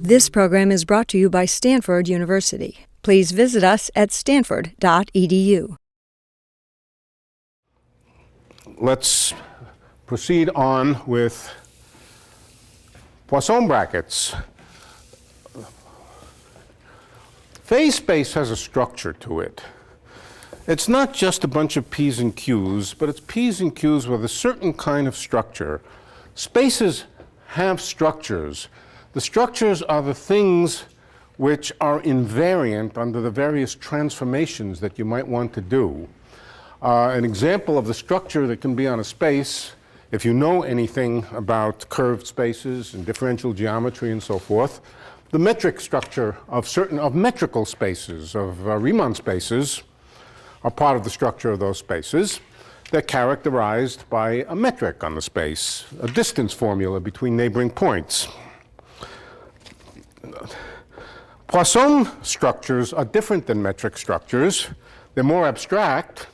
This program is brought to you by Stanford University. Please visit us at stanford.edu. Let's proceed on with Poisson brackets. Phase space has a structure to it. It's not just a bunch of P's and Q's, but it's P's and Q's with a certain kind of structure. Spaces have structures. The structures are the things which are invariant under the various transformations that you might want to do. An example of the structure that can be on a space, if you know anything about curved spaces and differential geometry and so forth, the metric structure of metrical spaces, of Riemann spaces, are part of the structure of those spaces. They're characterized by a metric on the space, a distance formula between neighboring points. Poisson structures are different than metric structures. They're more abstract,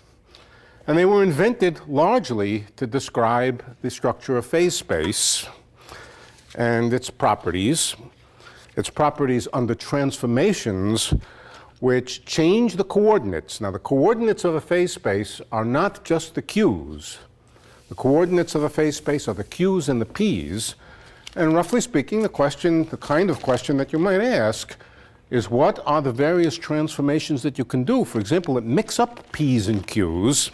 and they were invented largely to describe the structure of phase space and its properties under transformations which change the coordinates. Now, the coordinates of a phase space are not just the Q's. The coordinates of a phase space are the Q's and the P's. And roughly speaking, the kind of question that you might ask is, what are the various transformations that you can do, for example, that mix up P's and Q's,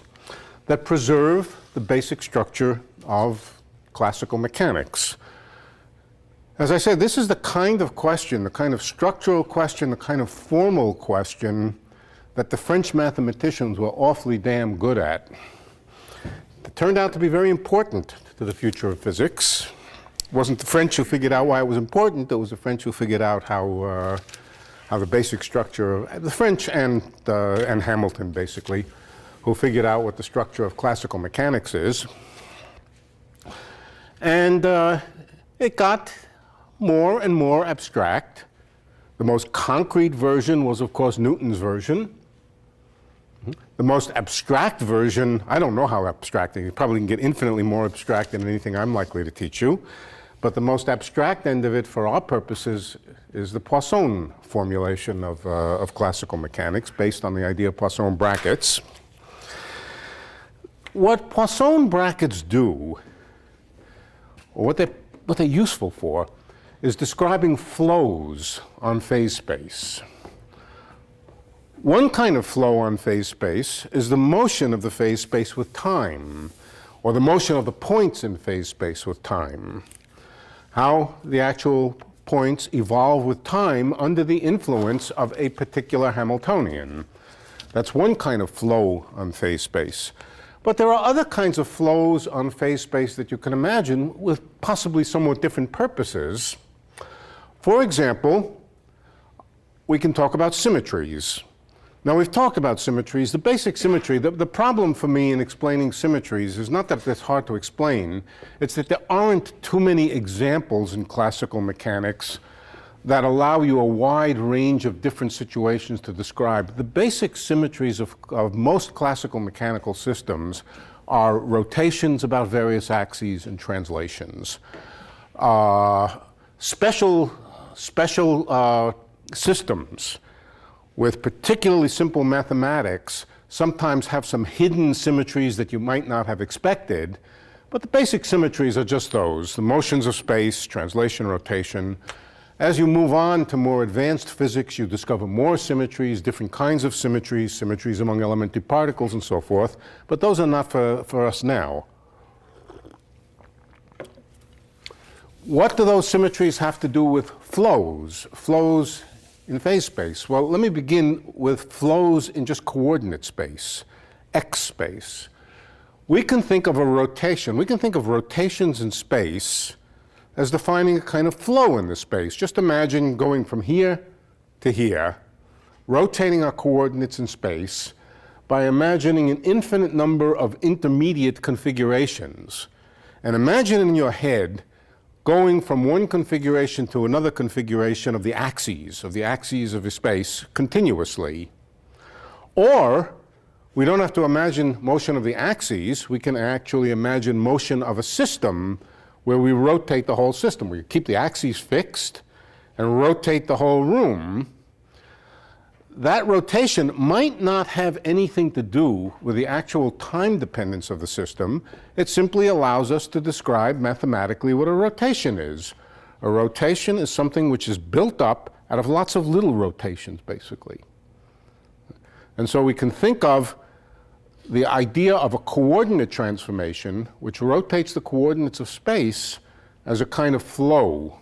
that preserve the basic structure of classical mechanics? As I said, this is the kind of question, the kind of structural question, the kind of formal question that the French mathematicians were awfully damn good at. It turned out to be very important to the future of physics. It wasn't the French who figured out why it was important. It was the French who figured out how the basic structure of the French and Hamilton, basically, who figured out what the structure of classical mechanics is. And it got more and more abstract. The most concrete version was, of course, Newton's version. The most abstract version, I don't know how abstract, you probably can get infinitely more abstract than anything I'm likely to teach you. But the most abstract end of it for our purposes is the Poisson formulation of classical mechanics based on the idea of Poisson brackets. What Poisson brackets do, or what they're useful for, is describing flows on phase space. One kind of flow on phase space is the motion of the phase space with time, or the motion of the points in phase space with time. How the actual points evolve with time under the influence of a particular Hamiltonian. That's one kind of flow on phase space. But there are other kinds of flows on phase space that you can imagine with possibly somewhat different purposes. For example, we can talk about symmetries. Now, we've talked about symmetries. The basic symmetry, the problem for me in explaining symmetries is not that it's hard to explain, it's that there aren't too many examples in classical mechanics that allow you a wide range of different situations to describe. The basic symmetries of most classical mechanical systems are rotations about various axes and translations. Special systems with particularly simple mathematics sometimes have some hidden symmetries that you might not have expected, but the basic symmetries are just those, the motions of space, translation, rotation. As you move on to more advanced physics, you discover more symmetries, different kinds of symmetries, symmetries among elementary particles and so forth, but those are not for us now. What do those symmetries have to do with flows? Flows in phase space? Well, let me begin with flows in just coordinate space, x space. We can think of a rotation. We can think of rotations in space as defining a kind of flow in the space. Just imagine going from here to here, rotating our coordinates in space by imagining an infinite number of intermediate configurations. And imagine in your head going from one configuration to another configuration of the axes of a space continuously. Or we don't have to imagine motion of the axes, we can actually imagine motion of a system where we rotate the whole system. We keep the axes fixed and rotate the whole room. That rotation might not have anything to do with the actual time dependence of the system. It simply allows us to describe mathematically what a rotation is. A rotation is something which is built up out of lots of little rotations, basically. And so we can think of the idea of a coordinate transformation, which rotates the coordinates of space, as a kind of flow.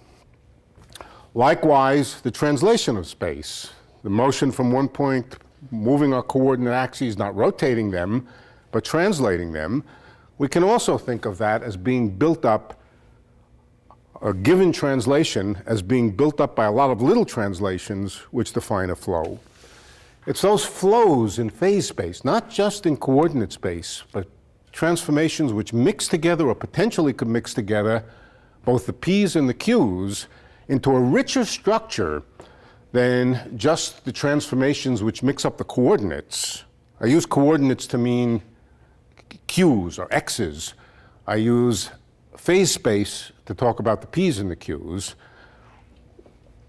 Likewise, the translation of space, the motion from one point, moving our coordinate axes, not rotating them, but translating them, we can also think of that as being built up, a given translation as being built up by a lot of little translations which define a flow. It's those flows in phase space, not just in coordinate space, but transformations which mix together or potentially could mix together both the P's and the Q's into a richer structure than just the transformations which mix up the coordinates. I use coordinates to mean Q's or X's. I use phase space to talk about the P's and the Q's.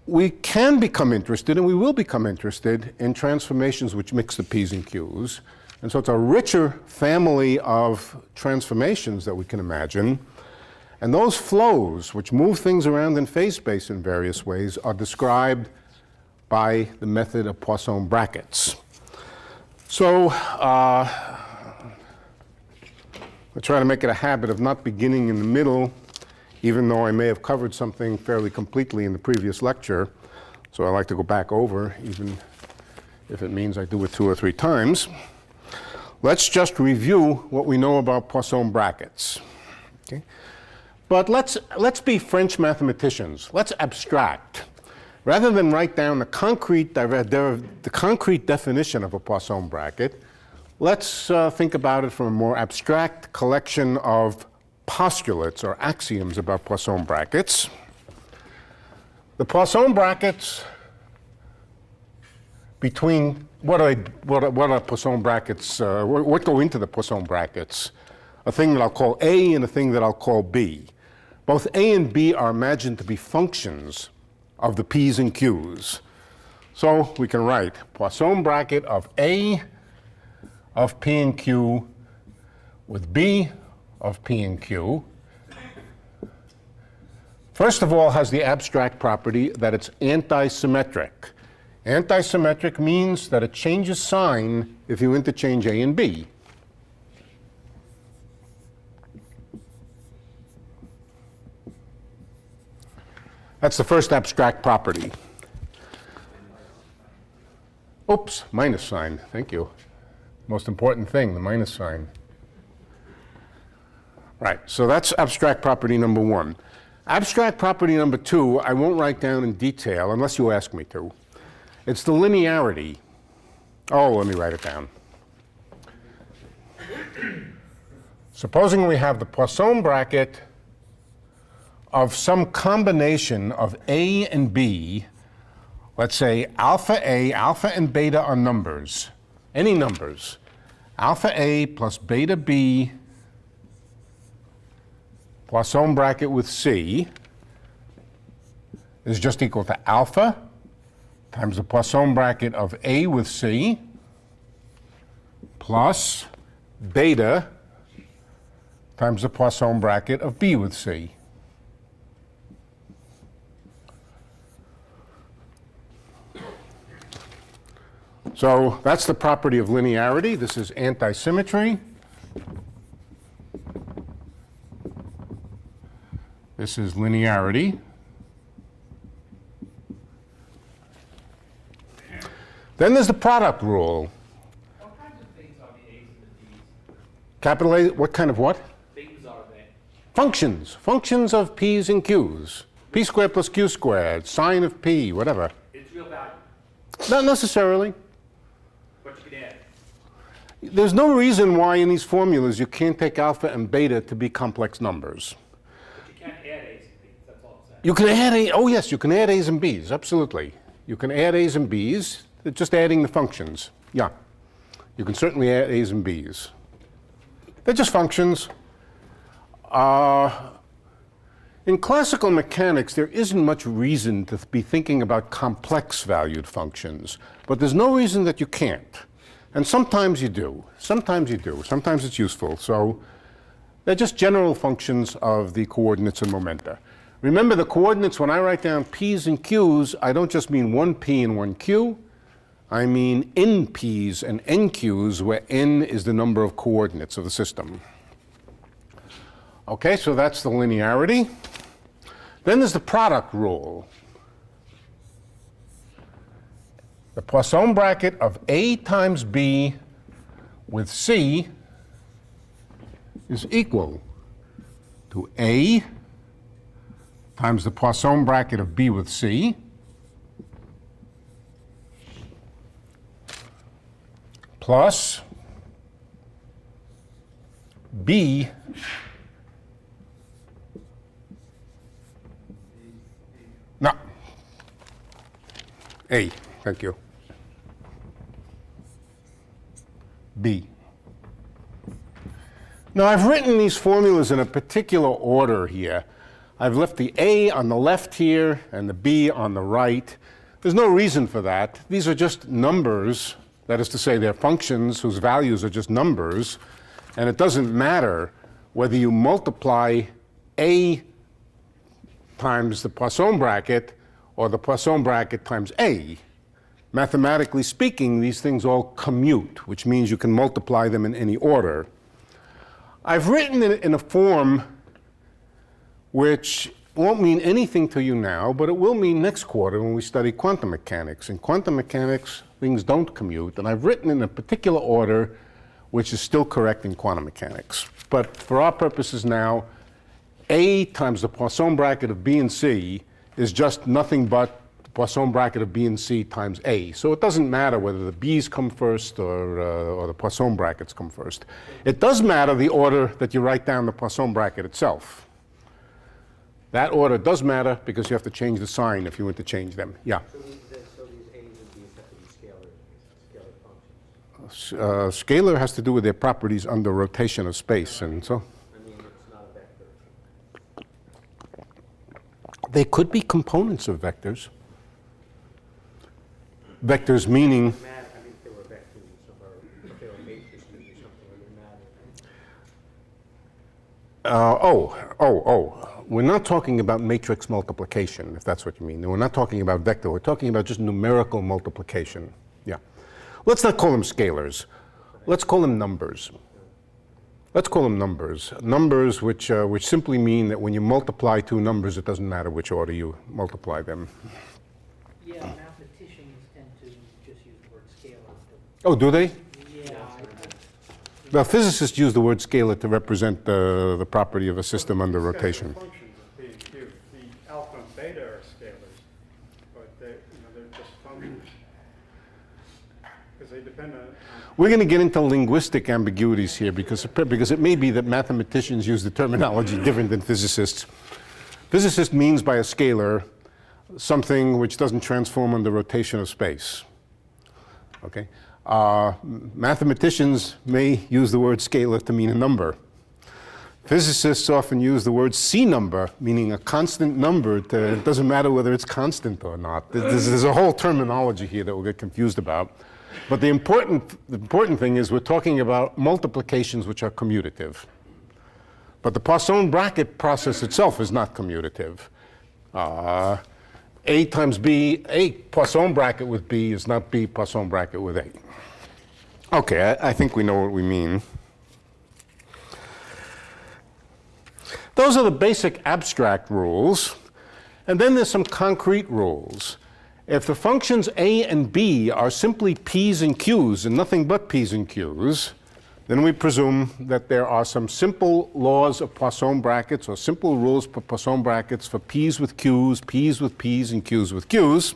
We can become interested, and we will become interested, in transformations which mix the P's and Q's. And so it's a richer family of transformations that we can imagine. And those flows, which move things around in phase space in various ways, are described by the method of Poisson brackets. So I try to make it a habit of not beginning in the middle, even though I may have covered something fairly completely in the previous lecture. So I like to go back over, even if it means I do it 2 or 3 times. Let's just review what we know about Poisson brackets. Okay? But let's be French mathematicians. Let's abstract. Rather than write down the concrete definition of a Poisson bracket, let's think about it from a more abstract collection of postulates or axioms about Poisson brackets. The Poisson brackets between what are Poisson brackets? What go into the Poisson brackets? A thing that I'll call A and a thing that I'll call B. Both A and B are imagined to be functions of the P's and Q's. So we can write Poisson bracket of A of P and Q with B of P and Q. First of all, has the abstract property that it's antisymmetric. Antisymmetric means that it changes sign if you interchange A and B. That's the first abstract property. Oops, minus sign, thank you. Most important thing, the minus sign. Right, so that's abstract property number 1. Abstract property number 2, I won't write down in detail unless you ask me to. It's the linearity. Oh, let me write it down. Supposing we have the Poisson bracket of some combination of A and B, let's say alpha A, alpha and beta are numbers, any numbers. Alpha A plus beta B, Poisson bracket with C, is just equal to alpha times the Poisson bracket of A with C plus beta times the Poisson bracket of B with C. So that's the property of linearity. This is antisymmetry. This is linearity. Then there's the product rule. What kinds of things are the A's and the B's? Capital A, what kind of what? Things are they? Functions. Functions of P's and Q's. P squared plus Q squared, sine of P, whatever. It's real value, Not necessarily. but you can add. There's no reason why in these formulas you can't take alpha and beta to be complex numbers. But you can't add A's and B's, that's all I'm saying. You can add oh yes, you can add A's and B's, absolutely. You can add A's and B's, just adding the functions. Yeah, you can certainly add A's and B's. They're just functions. In classical mechanics, there isn't much reason to be thinking about complex valued functions, but there's no reason that you can't. And sometimes you do. Sometimes you do. Sometimes it's useful. So they're just general functions of the coordinates and momenta. Remember, the coordinates, when I write down p's and q's, I don't just mean one p and one q. I mean n p's and n q's, where n is the number of coordinates of the system. Okay, so that's the linearity. Then there's the product rule. The Poisson bracket of A times B with C is equal to A times the Poisson bracket of B with C plus B no, A, thank you. B. Now, I've written these formulas in a particular order here. I've left the A on the left here and the B on the right. There's no reason for that. These are just numbers. That is to say, they're functions whose values are just numbers. And it doesn't matter whether you multiply A times the Poisson bracket or the Poisson bracket times A. Mathematically speaking, these things all commute, which means you can multiply them in any order. I've written it in a form which won't mean anything to you now, but it will mean next quarter when we study quantum mechanics. In quantum mechanics, things don't commute, and I've written in a particular order which is still correct in quantum mechanics. But for our purposes now, A times the Poisson bracket of B and C is just nothing but the Poisson bracket of B and C times A. So it doesn't matter whether the B's come first or the Poisson brackets come first. It does matter the order that you write down the Poisson bracket itself. That order does matter because you have to change the sign if you want to change them. Yeah? So these A's and B's have to be scalar functions? Scalar has to do with their properties under rotation of space, and so. I mean, it's not a vector. They could be components of vectors. Vectors meaning. Matter, I mean, if they were vectors or if they were matrices or something, it would matter. We're not talking about matrix multiplication, if that's what you mean. We're not talking about vector. We're talking about just numerical multiplication. Yeah. Let's not call them scalars. Let's call them numbers. Let's call them numbers. Numbers which simply mean that when you multiply two numbers, it doesn't matter which order you multiply them. Yeah, mathematicians tend to just use the word scalar. Oh, do they? Yeah. Well, physicists use the word scalar to represent the property of a system under rotation. Functions of P and Q. The alpha and beta are scalars, but they're just functions because they depend on. We're going to get into linguistic ambiguities here because it may be that mathematicians use the terminology different than physicists. Physicist means by a scalar something which doesn't transform under rotation of space. Okay? Mathematicians may use the word scalar to mean a number. Physicists often use the word C number, meaning a constant number. It doesn't matter whether it's constant or not. There's a whole terminology here that we'll get confused about. But the important thing is we're talking about multiplications which are commutative. But the Poisson bracket process itself is not commutative. A times B, A Poisson bracket with B is not B Poisson bracket with A. Okay, I think we know what we mean. Those are the basic abstract rules. And then there's some concrete rules. If the functions A and B are simply P's and Q's and nothing but P's and Q's, then we presume that there are some simple laws of Poisson brackets or simple rules for Poisson brackets for P's with Q's, P's with P's, and Q's with Q's.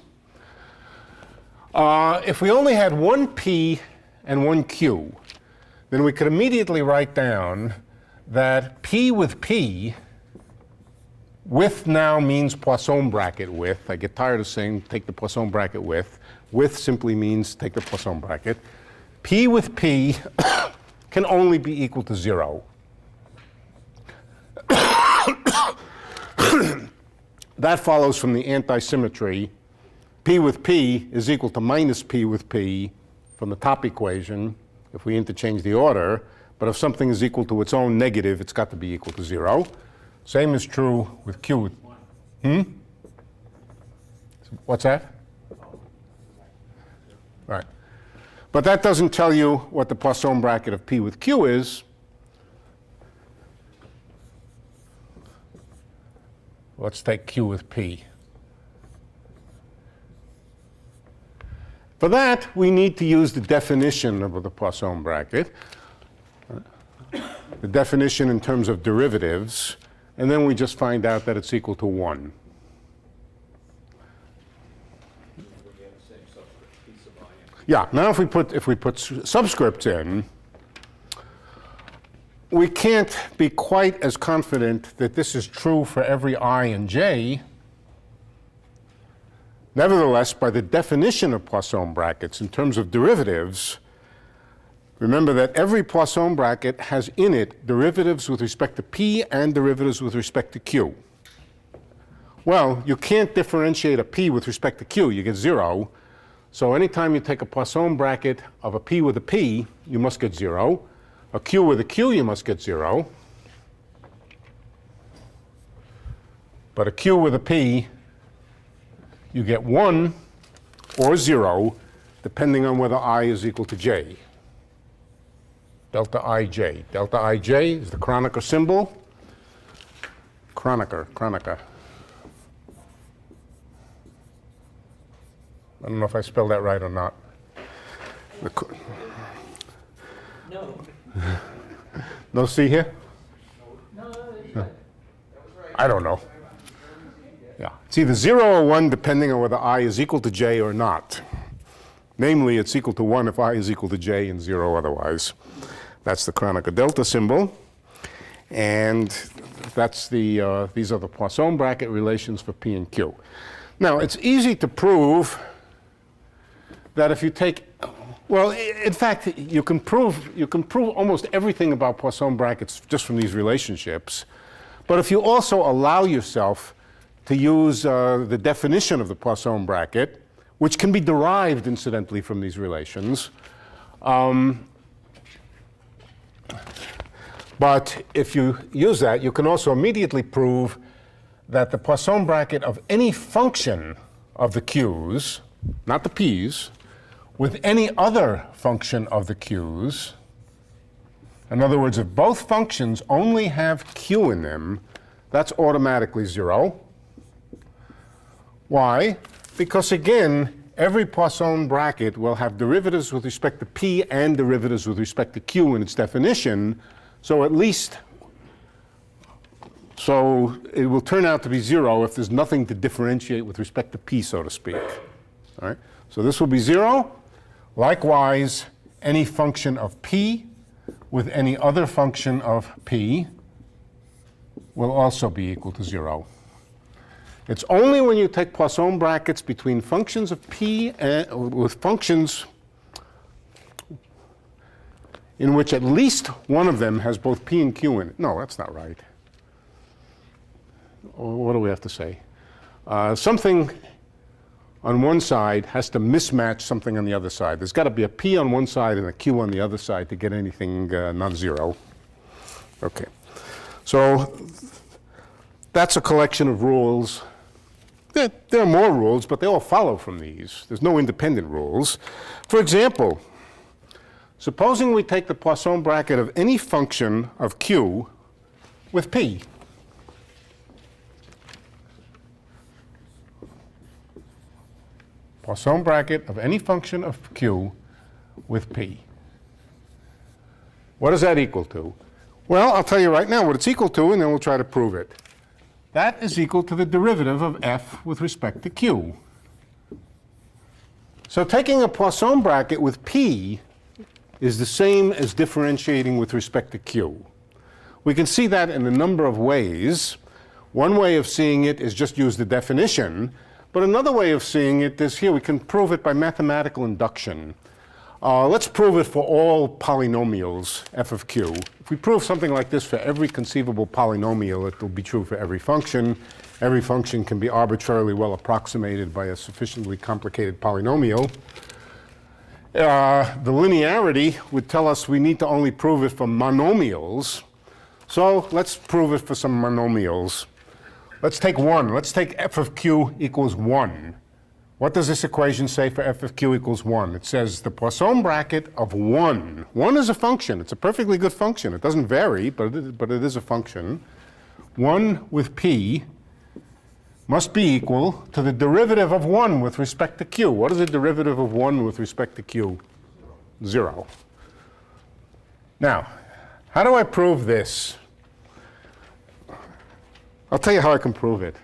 If we only had one P and one Q, then we could immediately write down that P with P, with now means Poisson bracket with. I get tired of saying take the Poisson bracket with. With simply means take the Poisson bracket. P with P can only be equal to 0. that follows from the anti-symmetry. P with P is equal to minus P with P from the top equation if we interchange the order. But if something is equal to its own negative, it's got to be equal to 0. Same is true with Q. What's that? Right. But that doesn't tell you what the Poisson bracket of P with Q is. Let's take Q with P. For that, we need to use the definition of the Poisson bracket, the definition in terms of derivatives, and then we just find out that it's equal to 1. Yeah, now if we put subscripts in, we can't be quite as confident that this is true for every I and j. Nevertheless, by the definition of Poisson brackets in terms of derivatives, remember that every Poisson bracket has in it derivatives with respect to P and derivatives with respect to Q. Well, you can't differentiate a P with respect to Q. You get 0. So anytime you take a Poisson bracket of a P with a P, you must get 0. A Q with a Q, you must get 0. But a Q with a P, you get 1 or 0, depending on whether I is equal to j. Delta ij. Delta ij is the Kronecker symbol. Kronecker. I don't know if I spelled that right or not. No. No C here? No. I don't know. Yeah. It's either 0 or 1 depending on whether I is equal to j or not. Namely, it's equal to 1 if I is equal to j and 0 otherwise. That's the Kronecker delta symbol. And that's the, these are the Poisson bracket relations for P and Q. Now, it's easy to prove that if you take, well, in fact, you can prove almost everything about Poisson brackets just from these relationships. But if you also allow yourself to use the definition of the Poisson bracket, which can be derived, incidentally, from these relations, but if you use that, you can also immediately prove that the Poisson bracket of any function of the Q's, not the P's, with any other function of the Q's, in other words, if both functions only have Q in them, that's automatically 0. Why? Because again, every Poisson bracket will have derivatives with respect to P and derivatives with respect to Q in its definition, so it will turn out to be 0 if there's nothing to differentiate with respect to P, so to speak. All right? So this will be 0. Likewise, any function of P with any other function of P will also be equal to 0. It's only when you take Poisson brackets between functions of P and with functions in which at least one of them has both P and Q in it. No, that's not right. What do we have to say? Something on one side has to mismatch something on the other side. There's got to be a P on one side and a Q on the other side to get anything non-zero. Okay. So that's a collection of rules. There are more rules, but they all follow from these. There's no independent rules. For example, supposing we take the Poisson bracket of any function of Q with P. Poisson bracket of any function of Q with P. What is that equal to? Well, I'll tell you right now what it's equal to, and then we'll try to prove it. That is equal to the derivative of f with respect to Q. So taking a Poisson bracket with P is the same as differentiating with respect to Q. We can see that in a number of ways. One way of seeing it is just use the definition. But another way of seeing it is here. We can prove it by mathematical induction. Let's prove it for all polynomials f of q. If we prove something like this for every conceivable polynomial, it will be true for every function. Every function can be arbitrarily well approximated by a sufficiently complicated polynomial. The linearity would tell us we need to only prove it for monomials. So let's prove it for some monomials. Let's take 1. Let's take f of q equals 1. What does this equation say for f of q equals 1? It says the Poisson bracket of 1. 1 is a function. It's a perfectly good function. It doesn't vary, but it is a function. 1 with p must be equal to the derivative of 1 with respect to q. What is the derivative of 1 with respect to q? 0. Now, how do I prove this? I'll tell you how I can prove it.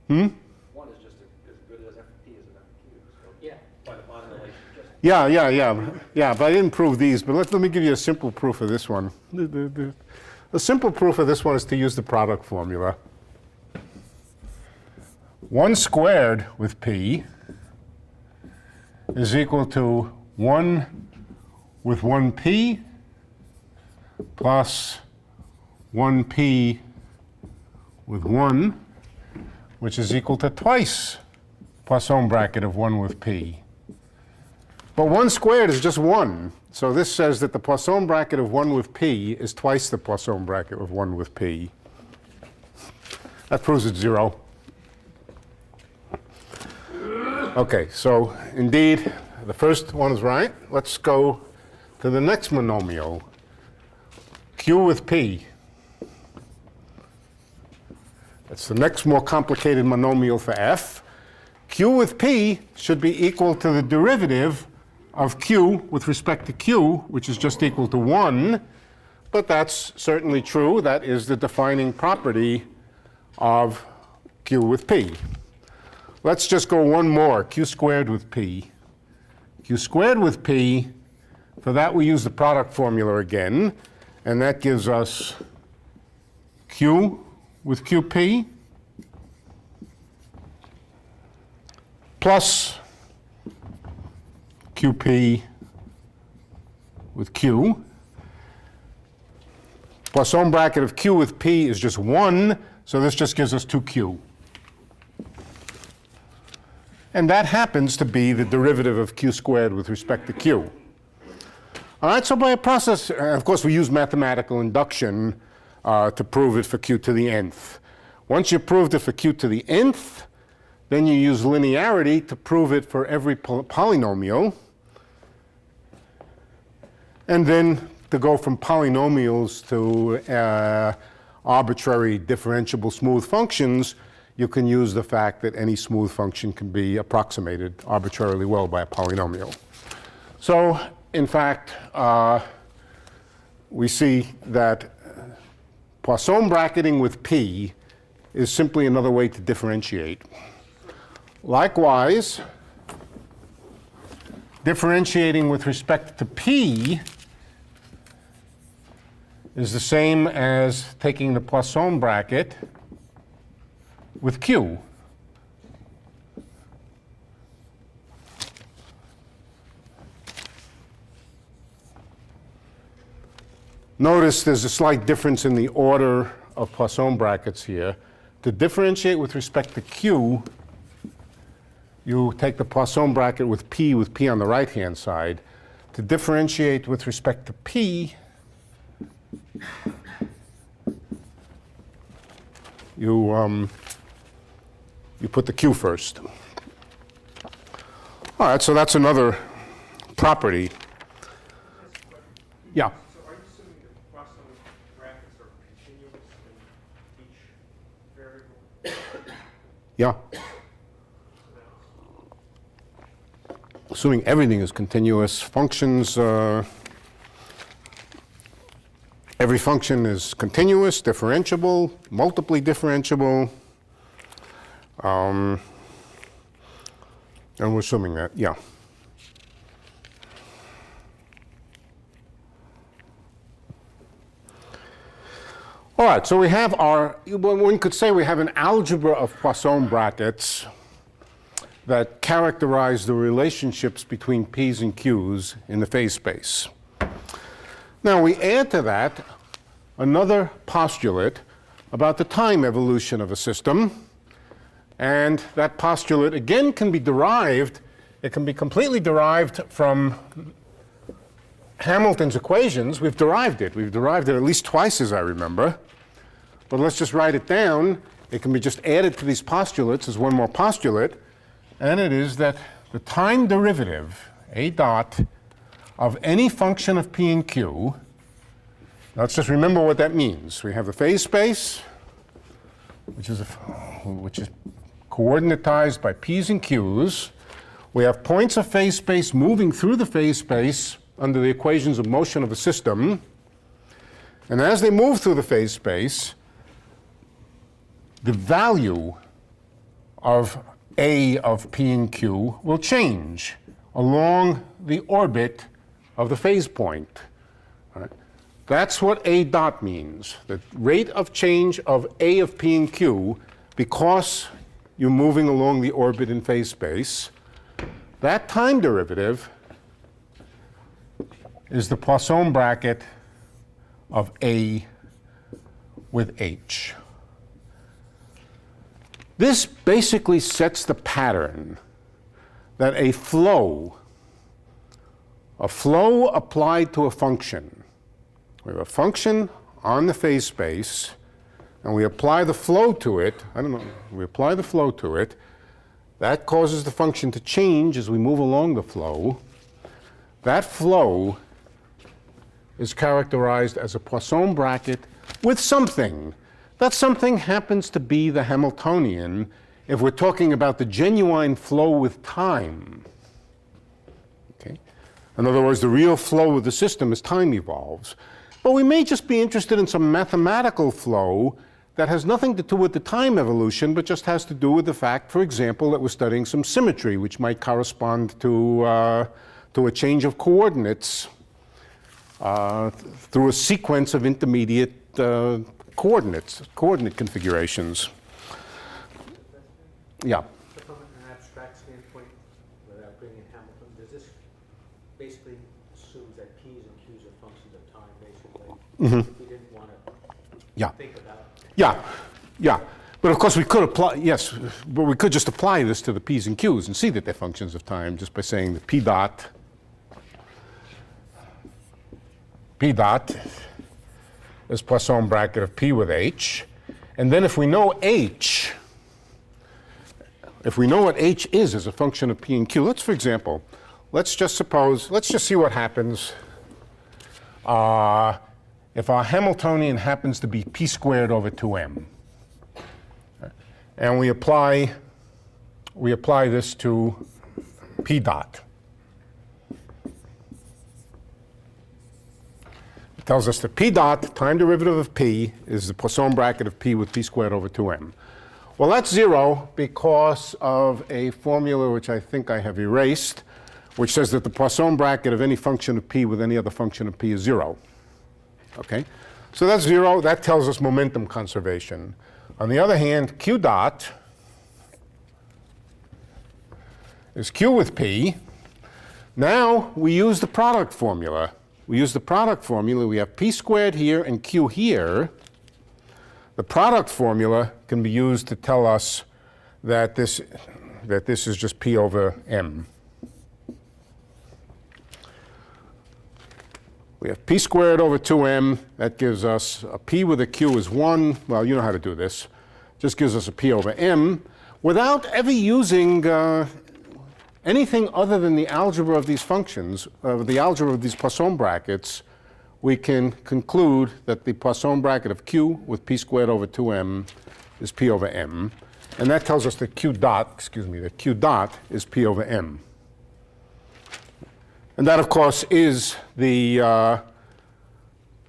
One is just as good as f of p as an f of q. So Yeah. by the bottom relation, just Yeah, but I didn't prove these, but let me give you a simple proof of this one. The simple proof of this one is to use the product formula. 1 squared with p is equal to 1 with 1p plus 1p with 1, which is equal to twice Poisson bracket of 1 with p. But 1 squared is just 1. So this says that the Poisson bracket of 1 with p is twice the Poisson bracket of 1 with p. That proves it's 0. Okay, so indeed, the first one is right. Let's go to the next monomial, q with p. That's the next more complicated monomial for f. Q with p should be equal to the derivative of q with respect to q, which is just equal to 1. But that's certainly true. That is the defining property of q with p. Let's just go one more, q squared with p. Q squared with p, for that we use the product formula again, and that gives us q with qp plus qp with q. Poisson bracket of q with p is just 1, so this just gives us 2q. And that happens to be the derivative of q squared with respect to q. All right, so by a process, of course, we use mathematical induction to prove it for q to the nth. Once you've proved it for q to the nth, then you use linearity to prove it for every polynomial. And then to go from polynomials to arbitrary differentiable smooth functions, you can use the fact that any smooth function can be approximated arbitrarily well by a polynomial. So, in fact, we see that Poisson bracketing with p is simply another way to differentiate. Likewise, differentiating with respect to p is the same as taking the Poisson bracket with q. Notice there's a slight difference in the order of Poisson brackets here. To differentiate with respect to q, you take the Poisson bracket with p on the right-hand side. To differentiate with respect to p, you put the q first. All right, so that's another property. Yeah. So are you assuming that Poisson brackets are continuous in each variable? Yeah. Assuming everything is continuous, functions, every function is continuous, differentiable, multiply differentiable. And we're assuming that, yeah. All right, so we have one could say we have an algebra of Poisson brackets that characterize the relationships between p's and q's in the phase space. Now we add to that another postulate about the time evolution of a system, and that postulate again can be derived, it can be completely derived from Hamilton's equations. We've derived it at least twice as I remember, but let's just write it down. It can be just added to these postulates as one more postulate, and it is that the time derivative, A dot, of any function of p and q, let's just remember what that means. We have the phase space, which is coordinatized by p's and q's. We have points of phase space moving through the phase space under the equations of motion of a system. And as they move through the phase space, the value of A of p and q will change along the orbit of the phase point. All right. That's what A dot means, the rate of change of A of p and q because you're moving along the orbit in phase space. That time derivative is the Poisson bracket of A with H. This basically sets the pattern that a flow applied to a function, we have a function on the phase space, and we apply the flow to it, we apply the flow to it, that causes the function to change as we move along the flow. That flow is characterized as a Poisson bracket with something. That something happens to be the Hamiltonian if we're talking about the genuine flow with time. Okay? In other words, the real flow of the system as time evolves. But we may just be interested in some mathematical flow that has nothing to do with the time evolution, but just has to do with the fact, for example, that we're studying some symmetry, which might correspond to a change of coordinates through a sequence of intermediate coordinate configurations. Yeah. So from an abstract standpoint, without bringing in Hamilton, does this basically assume that p's and q's are functions of time, basically? If we didn't want to think about Yeah. But of course we could apply, yes, but we could just apply this to the p's and q's and see that they're functions of time just by saying that p dot is Poisson bracket of p with h. And then if we know h, if we know what h is as a function of p and q, let's, for example, let's just see what happens if our Hamiltonian happens to be p squared over 2m. And we apply this to p dot. It tells us that p dot, time derivative of p, is the Poisson bracket of p with p squared over 2m. Well, that's 0 because of a formula which I think I have erased, which says that the Poisson bracket of any function of p with any other function of p is 0. Okay? So that's 0. That tells us momentum conservation. On the other hand, q dot is q with p. Now we use the product formula. We have p squared here and q here. The product formula can be used to tell us that this is just p over m. We have p squared over 2m. That gives us a p with a q is 1. Well, you know how to do this. Just gives us a p over m without ever using anything other than the algebra of these functions, the algebra of these Poisson brackets. We can conclude that the Poisson bracket of q with p squared over 2m is p over m. And that tells us that q dot is p over m. And that, of course, is the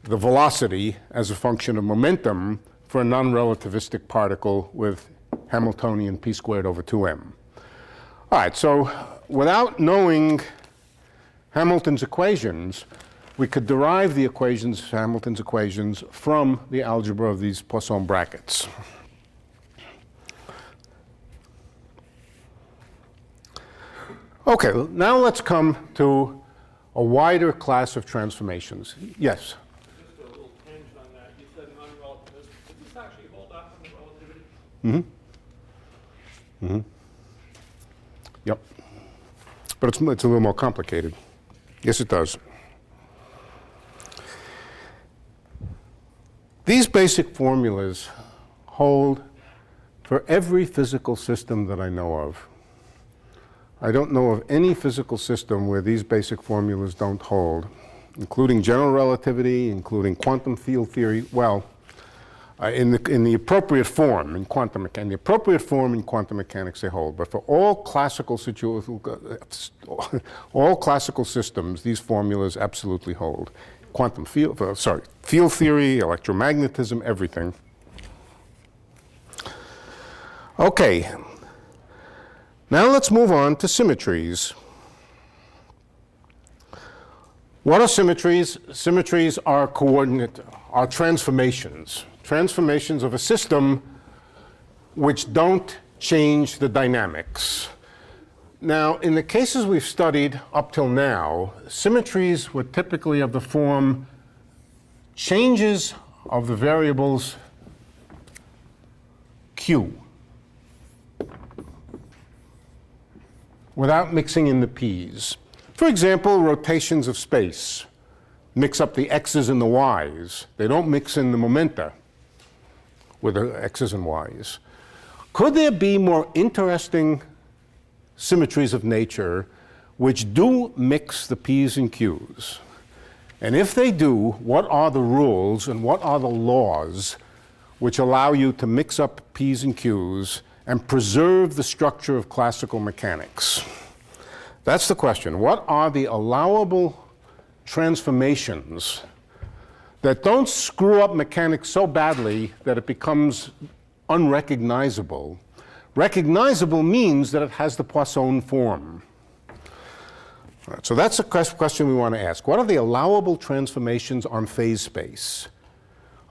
velocity as a function of momentum for a non-relativistic particle with Hamiltonian p squared over 2m. All right, so without knowing Hamilton's equations, we could derive the equations, Hamilton's equations, from the algebra of these Poisson brackets. Okay, now let's come to a wider class of transformations. Yes? Just a little tangent on that. You said non-relativism. Does this actually hold up on the relativity? Mm-hmm. Yep. But it's a little more complicated. Yes, it does. These basic formulas hold for every physical system that I know of. I don't know of any physical system where these basic formulas don't hold, including general relativity, including quantum field theory. Well, in the appropriate form in quantum mechanics, the appropriate form in quantum mechanics they hold. But for all classical systems, these formulas absolutely hold. Quantum field, field theory, electromagnetism, everything. Okay. Now let's move on to symmetries. What are symmetries? Symmetries are transformations. Transformations of a system which don't change the dynamics. Now, in the cases we've studied up till now, symmetries were typically of the form changes of the variables Q without mixing in the P's. For example, rotations of space mix up the X's and the Y's. They don't mix in the momenta with the X's and Y's. Could there be more interesting symmetries of nature which do mix the P's and Q's? And if they do, what are the rules and what are the laws which allow you to mix up P's and Q's and preserve the structure of classical mechanics? That's the question. What are the allowable transformations that don't screw up mechanics so badly that it becomes unrecognizable? Recognizable means that it has the Poisson form. All right, so that's the question we want to ask. What are the allowable transformations on phase space?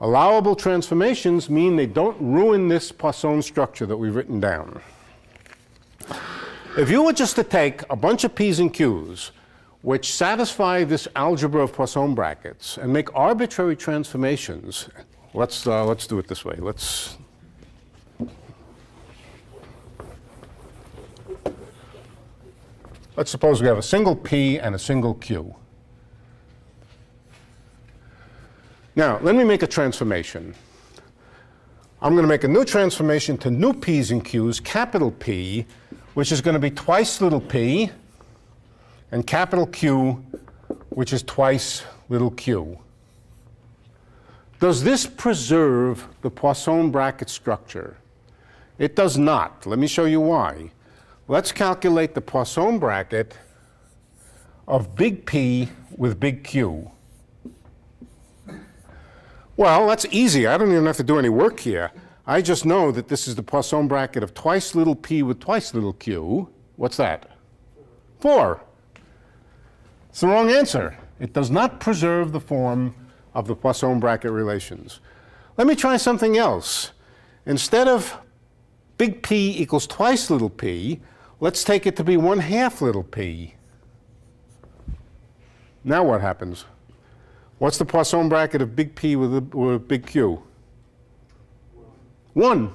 Allowable transformations mean they don't ruin this Poisson structure that we've written down. If you were just to take a bunch of P's and Q's which satisfy this algebra of Poisson brackets and make arbitrary transformations, let's do it this way. Let's suppose we have a single P and a single Q. Now, let me make a transformation. I'm going to make a new transformation to new P's and Q's, capital P, which is going to be twice little p, and capital Q, which is twice little q. Does this preserve the Poisson bracket structure? It does not. Let me show you why. Let's calculate the Poisson bracket of big P with big Q. Well, that's easy. I don't even have to do any work here. I just know that this is the Poisson bracket of twice little p with twice little q. What's that? 4. It's the wrong answer. It does not preserve the form of the Poisson bracket relations. Let me try something else. Instead of big P equals twice little p, let's take it to be 1/2 little p. Now what happens? What's the Poisson bracket of big P with big Q? 1.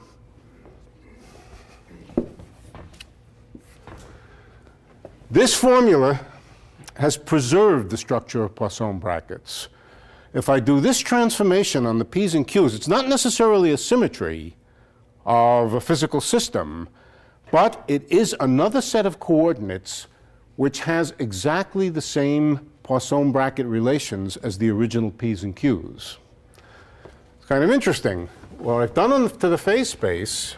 This formula has preserved the structure of Poisson brackets. If I do this transformation on the P's and Q's, it's not necessarily a symmetry of a physical system, but it is another set of coordinates which has exactly the same Poisson bracket relations as the original P's and Q's. It's kind of interesting. What I've done to the phase space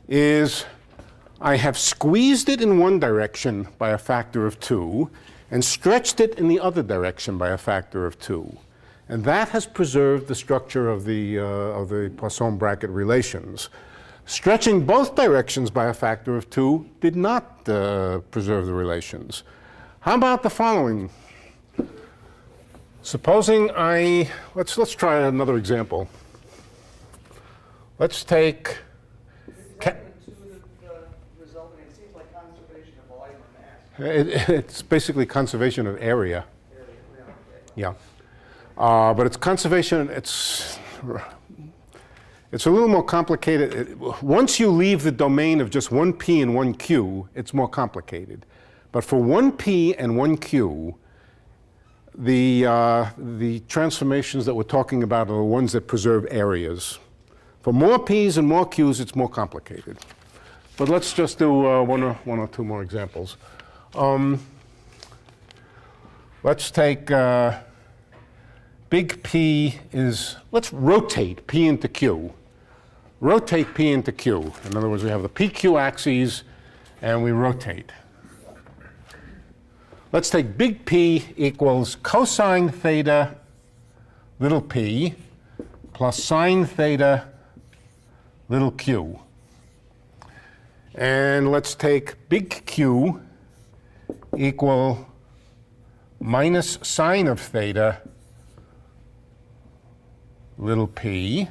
is I have squeezed it in one direction by a factor of 2 and stretched it in the other direction by a factor of 2. And that has preserved the structure of the Poisson bracket relations. Stretching both directions by a factor of 2 did not preserve the relations. How about the following? Supposing let's try another example. Let's take. Is that intuitive resulting in It's basically conservation of area. Yeah. But it's conservation, it's a little more complicated. Once you leave the domain of just one P and one Q, it's more complicated. But for one P and one Q, the transformations that we're talking about are the ones that preserve areas. For more P's and more Q's, it's more complicated. But let's just do one or two more examples. Let's take big P is, let's rotate P into Q. Rotate P into Q. In other words, we have the PQ axes and we rotate. Let's take big P equals cosine theta little p plus sine theta little q. And let's take big Q equal minus sine of theta little p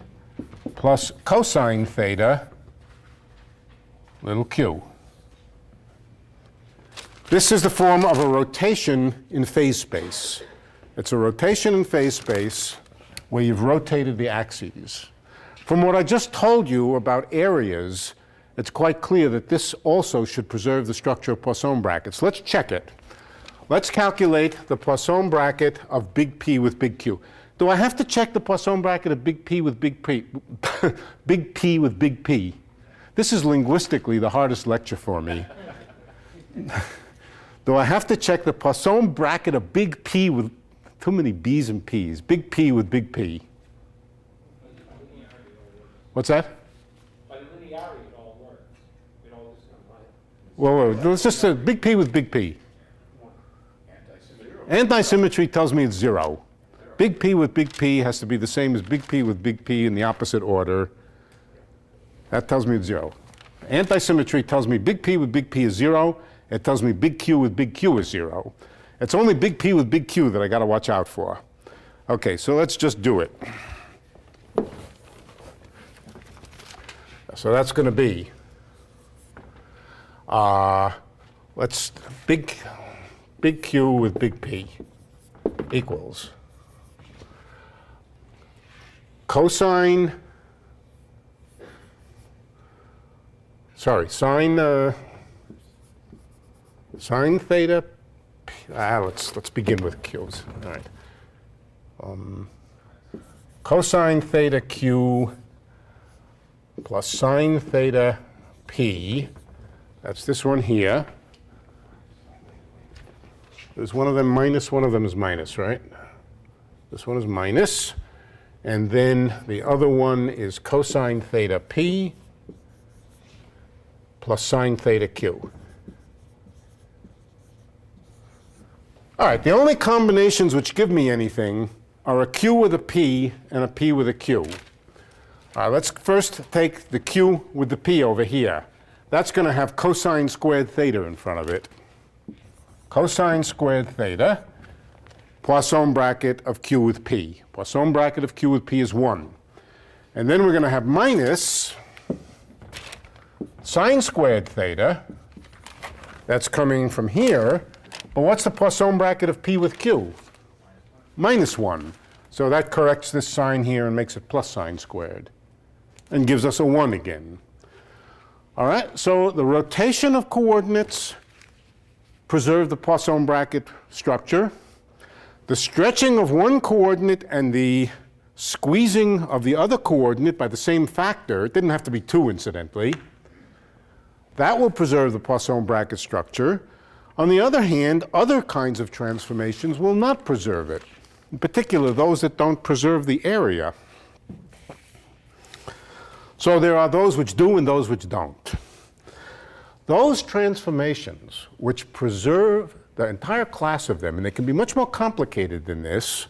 plus cosine theta little q. This is the form of a rotation in phase space. It's a rotation in phase space where you've rotated the axes. From what I just told you about areas, it's quite clear that this also should preserve the structure of Poisson brackets. Let's check it. Let's calculate the Poisson bracket of big P with big Q. Do I have to check the Poisson bracket of big P with big P? Big P with big P. This is linguistically the hardest lecture for me. Do I have to check the Poisson bracket of big P with too many B's and P's? Big P with big P. What's that? By linearity, it all works. It all just Well, let's just say big P with big P. Anti-symmetry tells me it's 0. Big P with big P has to be the same as big P with big P in the opposite order. That tells me it's 0. Anti-symmetry tells me big P with big P is 0. It tells me big Q with big Q is 0. It's only big P with big Q that I got to watch out for. Okay, so let's just do it. So that's going to be, big Q with big P equals sine theta, let's begin with Q's. All right. Cosine theta Q plus sine theta P, that's this one here. There's one of them minus, one of them is minus, right? This one is minus. And then the other one is cosine theta P plus sine theta Q. All right, the only combinations which give me anything are a Q with a P and a P with a Q. All right, let's first take the Q with the P over here. That's going to have cosine squared theta in front of it. Cosine squared theta, Poisson bracket of Q with P. Poisson bracket of Q with P is 1. And then we're going to have minus sine squared theta. That's coming from here. But what's the Poisson bracket of P with Q? Minus 1. So that corrects this sign here and makes it plus sine squared. And gives us a 1 again. All right, so the rotation of coordinates preserve the Poisson bracket structure. The stretching of one coordinate and the squeezing of the other coordinate by the same factor, it didn't have to be 2 incidentally, that will preserve the Poisson bracket structure. On the other hand, other kinds of transformations will not preserve it, in particular those that don't preserve the area. So there are those which do and those which don't. Those transformations which preserve the entire class of them, and they can be much more complicated than this,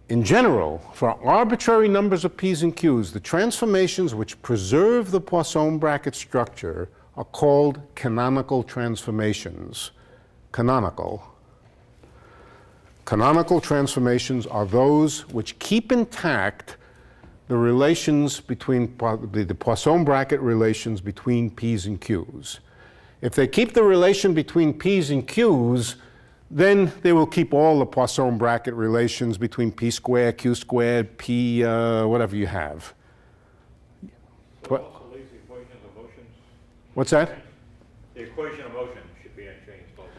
in general, for arbitrary numbers of P's and Q's, the transformations which preserve the Poisson bracket structure are called canonical transformations. Canonical. Canonical transformations are those which keep intact the relations between the Poisson bracket relations between P's and Q's. If they keep the relation between p's and q's, then they will keep all the Poisson bracket relations between p squared, q squared, p whatever you have. So also leaves the equation of motions. What's that? The equation of motion should be unchanged also.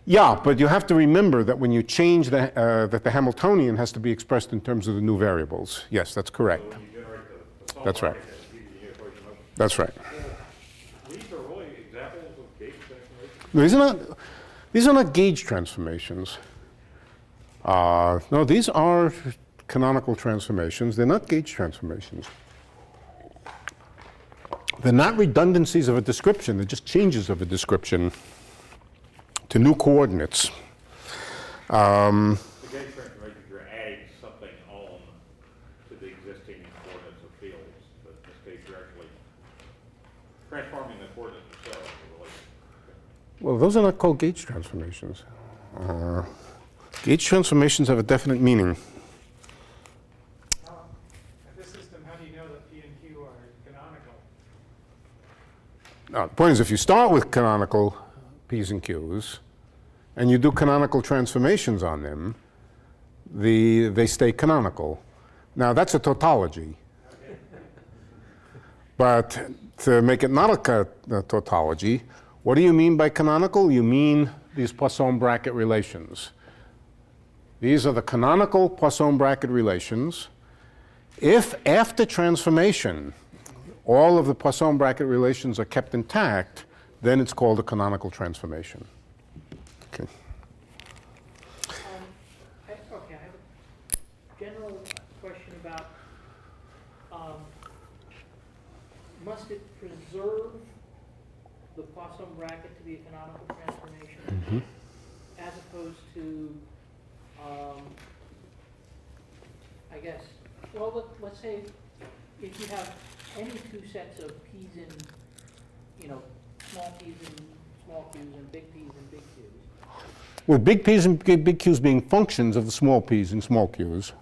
Yeah, but you have to remember that when you change that the Hamiltonian has to be expressed in terms of the new variables. Yes, that's correct. So when you generate the Poisson That's right. bracket, that's the equation of motion. That's right. These are really examples of gauge transformations. These are not gauge transformations. No, these are canonical transformations. They're not gauge transformations. They're not redundancies of a description. They're just changes of a description to new coordinates. The gauge transformations, you're adding something on to the existing coordinates of fields. But in this case, you're actually transforming the coordinates themselves. Well, those are not called gauge transformations. Gauge transformations have a definite meaning. At this system, how do you know that P and Q are canonical? The point is, if you start with canonical p's and q's, and you do canonical transformations on them, they stay canonical. Now, that's a tautology. But to make it not a tautology, what do you mean by canonical? You mean these Poisson bracket relations. These are the canonical Poisson bracket relations. If after transformation, all of the Poisson bracket relations are kept intact, then it's called a canonical transformation. Okay. I have a general question about, must it preserve the Poisson bracket to be a canonical transformation, as opposed to, I guess, well, let's say if you have any two sets of p's in, small p's and small q's and big p's and big q's. Well, big p's and big q's being functions of the small p's and small q's.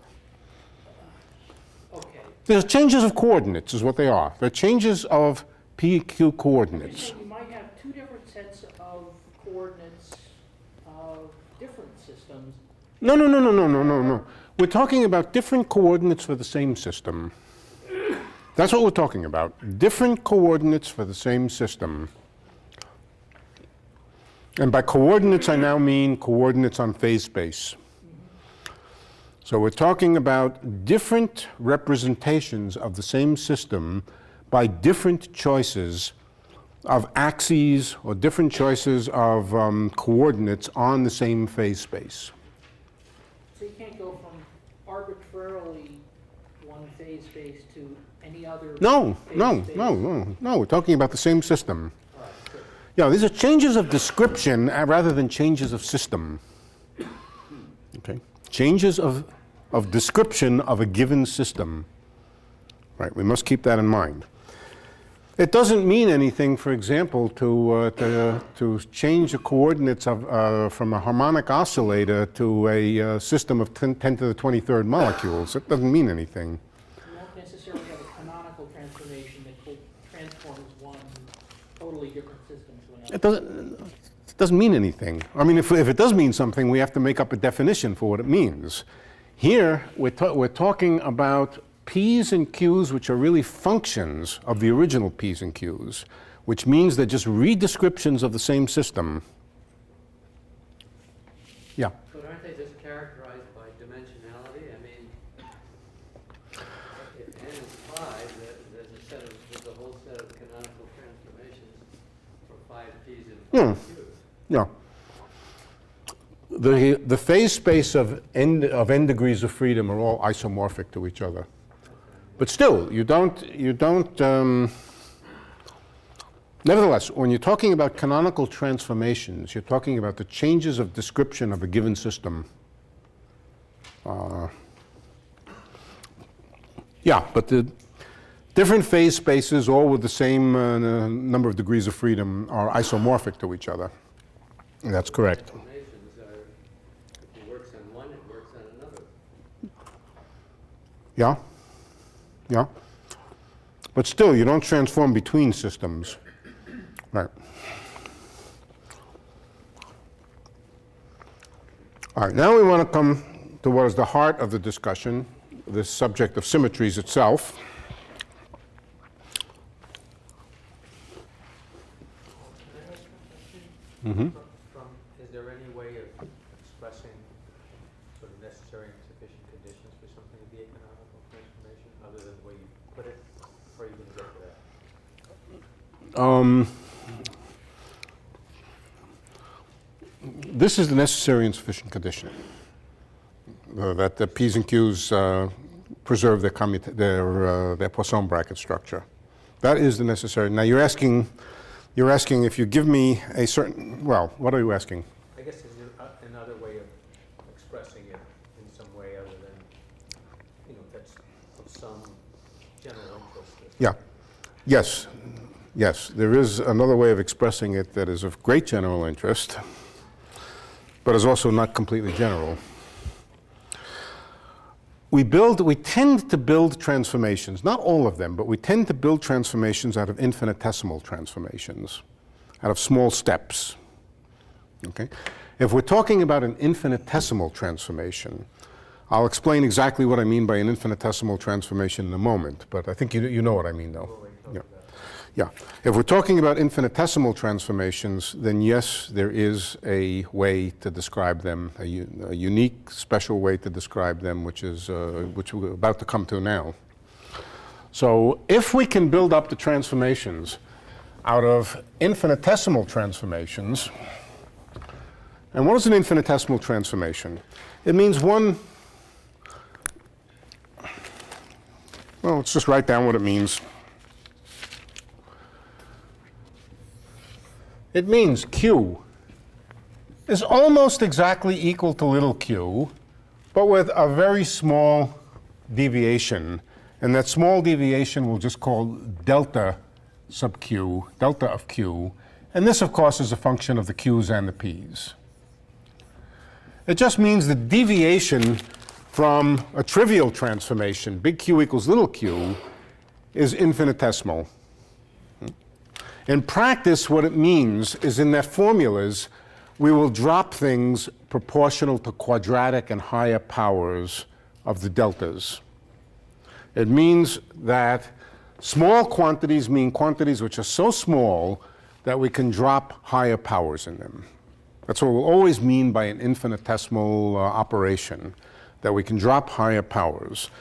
Okay. There's changes of coordinates is what they are. They're changes of p, q You're coordinates. saying you might have two different sets of coordinates of different systems. No. We're talking about different coordinates for the same system. That's what we're talking about. Different coordinates for the same system. And by coordinates, I now mean coordinates on phase space. So we're talking about different representations of the same system by different choices of axes or different choices of coordinates on the same phase space. So you can't go from arbitrarily one phase space to any other No. phase space. We're talking about the same system. All right, good. Yeah, these are changes of description rather than changes of system. Okay, changes of description of a given system. Right, we must keep that in mind. It doesn't mean anything, for example, to change the coordinates of, from a harmonic oscillator to a system of 10 to the 23rd molecules. It doesn't mean anything. You won't necessarily have a canonical transformation that transforms one totally different system to another. It doesn't mean anything. I mean, if it does mean something, we have to make up a definition for what it means. Here, we're talking about p's and q's, which are really functions of the original p's and q's, which means they're just redescriptions of the same system. Yeah. But aren't they just characterized by dimensionality? I mean, if n is 5, there's a whole set of canonical transformations for 5 p's and 5 q's. Yeah. The phase space of n degrees of freedom are all isomorphic to each other. But still, you don't, nevertheless, when you're talking about canonical transformations, you're talking about the changes of description of a given system. Yeah, but the different phase spaces, all with the same number of degrees of freedom, are isomorphic to each other. That's correct. Transformations are, if it works on one, it works on another. Yeah? Yeah? But still, you don't transform between systems. Right. All right, now we want to come to what is the heart of the discussion, this subject of symmetries itself. Is there any way of expressing sort of necessary and sufficient conditions for something to be a canonical transformation, other than the way you put it, or are you going to get to that? This is the necessary and sufficient condition, that the P's and Q's preserve their Poisson bracket structure. That is the necessary. Now you're asking if you give me a certain, well, what are you asking? I guess is there another way of expressing it in some way other than, that's of some general interest? Yeah. Yes. Yes, there is another way of expressing it that is of great general interest, but is also not completely general. We tend to build transformations, not all of them, but we tend to build transformations out of infinitesimal transformations, out of small steps. Okay? If we're talking about an infinitesimal transformation, I'll explain exactly what I mean by an infinitesimal transformation in a moment, but I think you know what I mean, though. Yeah. Yeah. If we're talking about infinitesimal transformations, then yes, there is a way to describe them, a unique, special way to describe them, which we're about to come to now. So if we can build up the transformations out of infinitesimal transformations, and what is an infinitesimal transformation? It means well, let's just write down what it means. It means Q is almost exactly equal to little q, but with a very small deviation. And that small deviation we'll just call delta sub q, delta of q. And this, of course, is a function of the q's and the p's. It just means the deviation from a trivial transformation, big Q equals little q, is infinitesimal. In practice, what it means is in their formulas, we will drop things proportional to quadratic and higher powers of the deltas. It means that small quantities mean quantities which are so small that we can drop higher powers in them. That's what we'll always mean by an infinitesimal operation, that we can drop higher powers.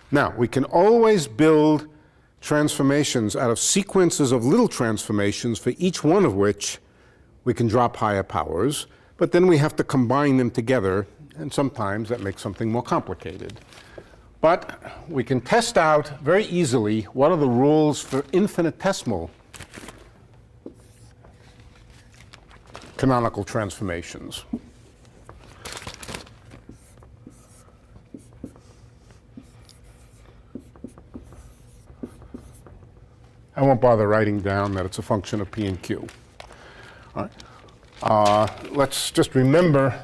Now, we can always build transformations out of sequences of little transformations for each one of which we can drop higher powers, but then we have to combine them together, and sometimes that makes something more complicated. But we can test out very easily what are the rules for infinitesimal canonical transformations. I won't bother writing down that it's a function of P and Q. All right. Let's just remember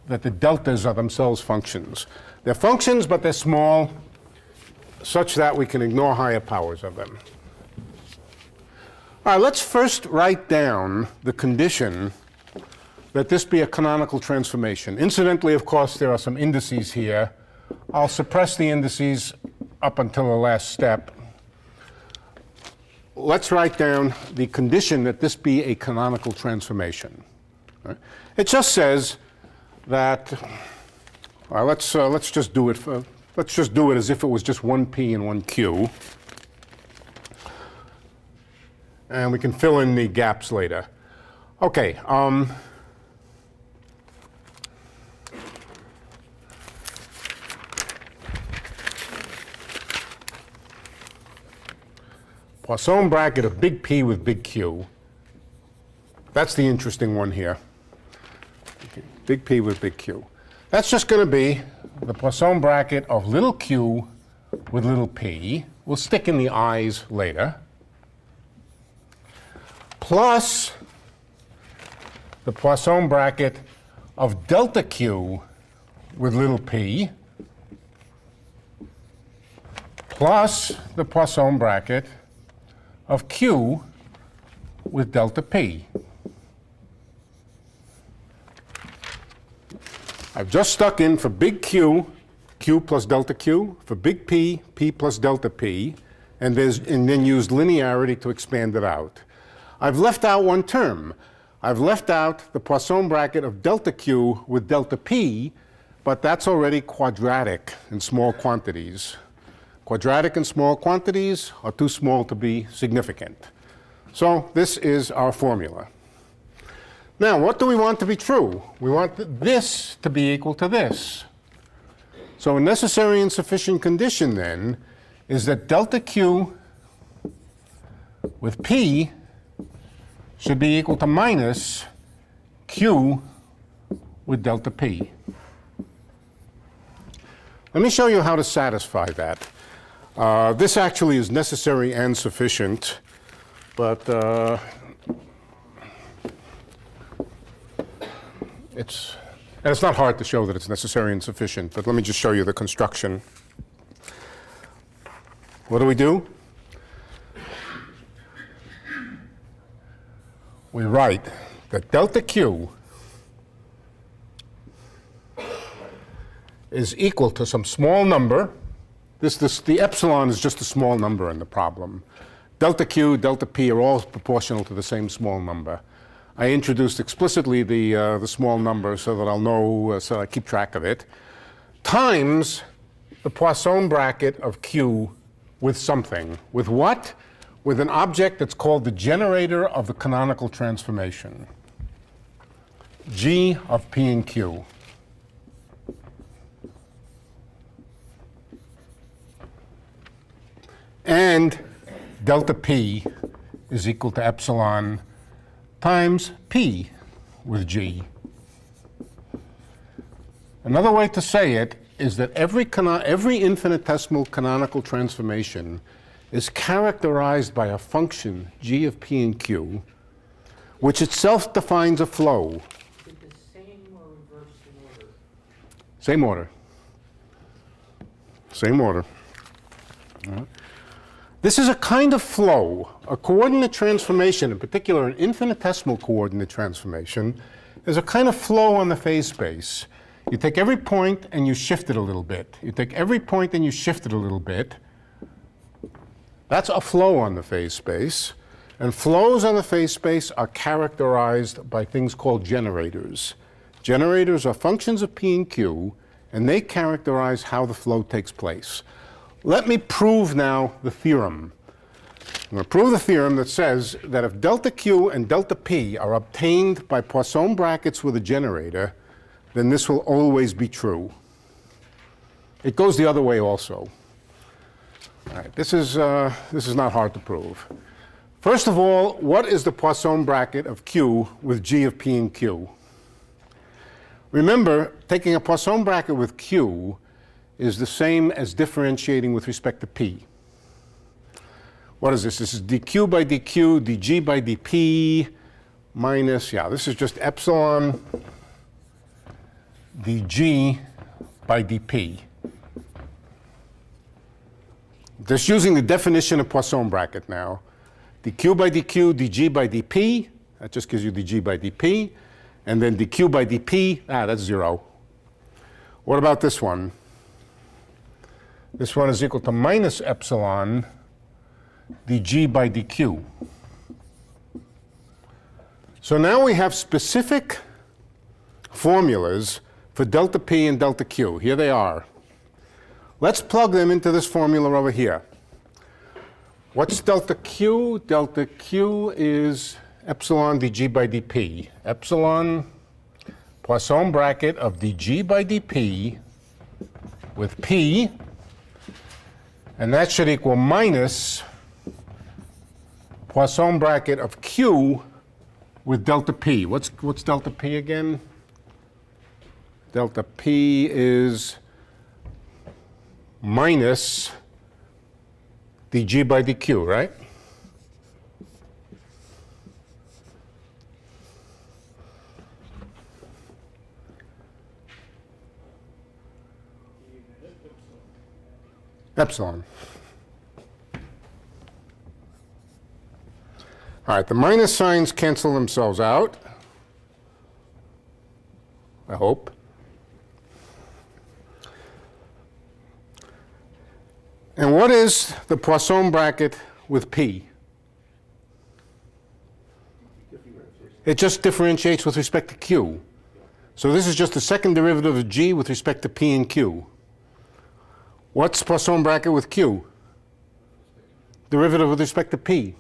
that the deltas are themselves functions. They're functions, but they're small, such that we can ignore higher powers of them. All right, let's first write down the condition that this be a canonical transformation. Incidentally, of course, there are some indices here. I'll suppress the indices up until the last step. Let's write down the condition that this be a canonical transformation. Right? It just says that, let's just do it as if it was just one P and one Q. And we can fill in the gaps later. Okay. Poisson bracket of big P with big Q. That's the interesting one here. Okay. Big P with big Q. That's just going to be the Poisson bracket of little q with little p. We'll stick in the i's later. Plus the Poisson bracket of delta q with little p. Plus the Poisson bracket of q with delta p. I've just stuck in for big Q, Q plus delta Q, for big P, P plus delta P, and then used linearity to expand it out. I've left out one term. I've left out the Poisson bracket of delta Q with delta P, but that's already quadratic in small quantities. Quadratic in small quantities are too small to be significant. So this is our formula. Now, what do we want to be true? We want this to be equal to this. So a necessary and sufficient condition, then, is that delta Q with P should be equal to minus Q with delta P. Let me show you how to satisfy that. This actually is necessary and sufficient, but it's not hard to show that it's necessary and sufficient, but let me just show you the construction. What do? We write that delta Q is equal to some small number. The epsilon is just a small number in the problem. Delta Q, delta P are all proportional to the same small number. I introduced explicitly the small number so that I'll know, so I keep track of it, times the Poisson bracket of Q with something. With what? With an object that's called the generator of the canonical transformation, G of P and Q. And delta P is equal to epsilon times P with G. Another way to say it is that every infinitesimal canonical transformation is characterized by a function, G of P and Q, which itself defines a flow. Is it the same or reversed in order? Same order. Same order. All right. This is a kind of flow. A coordinate transformation, in particular an infinitesimal coordinate transformation, is a kind of flow on the phase space. You take every point and you shift it a little bit. You take every point and you shift it a little bit. That's a flow on the phase space. And flows on the phase space are characterized by things called generators. Generators are functions of P and Q, and they characterize how the flow takes place. Let me prove now the theorem. I'm going to prove the theorem that says that if delta Q and delta P are obtained by Poisson brackets with a generator, then this will always be true. It goes the other way also. All right, this is not hard to prove. First of all, what is the Poisson bracket of Q with G of P and Q? Remember, taking a Poisson bracket with Q is the same as differentiating with respect to P. What is this? This is dq by dq, dg by dp, minus, this is just epsilon dg by dp. Just using the definition of Poisson bracket now. dq by dq, dg by dp, that just gives you dg by dp. And then dq by dp, that's 0. What about this one? This one is equal to minus epsilon dg by dq. So now we have specific formulas for delta p and delta q. Here they are. Let's plug them into this formula over here. What's delta q? Delta q is epsilon dg by dp. Epsilon Poisson bracket of dg by dp with p, and that should equal minus Poisson bracket of q with delta p. What's delta p again? Delta p is minus dg by dq, right? Epsilon. All right, the minus signs cancel themselves out, I hope. And what is the Poisson bracket with P? It just differentiates with respect to Q. So this is just the second derivative of G with respect to P and Q. What's Poisson bracket with Q? Derivative with respect to P.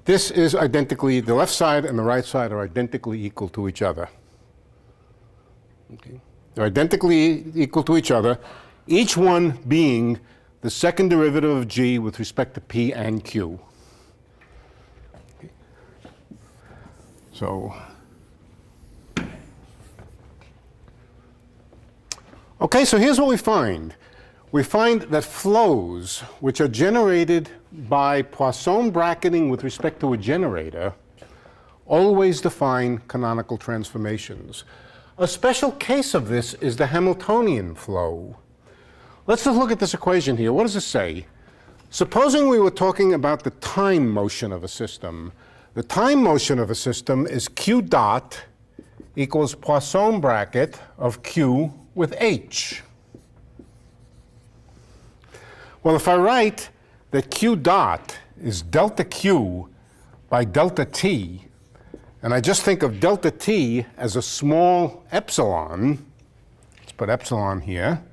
This is identically, the left side and the right side are identically equal to each other. Okay. They're identically equal to each other, each one being the second derivative of G with respect to P and Q. Okay. So, okay, so here's what we find. We find that flows which are generated by Poisson bracketing with respect to a generator always define canonical transformations. A special case of this is the Hamiltonian flow. Let's just look at this equation here. What does it say? Supposing we were talking about the time motion of a system. The time motion of a system is Q dot equals Poisson bracket of Q with H. Well, if I write that Q dot is delta Q by delta T, and I just think of delta T as a small epsilon, let's put epsilon here.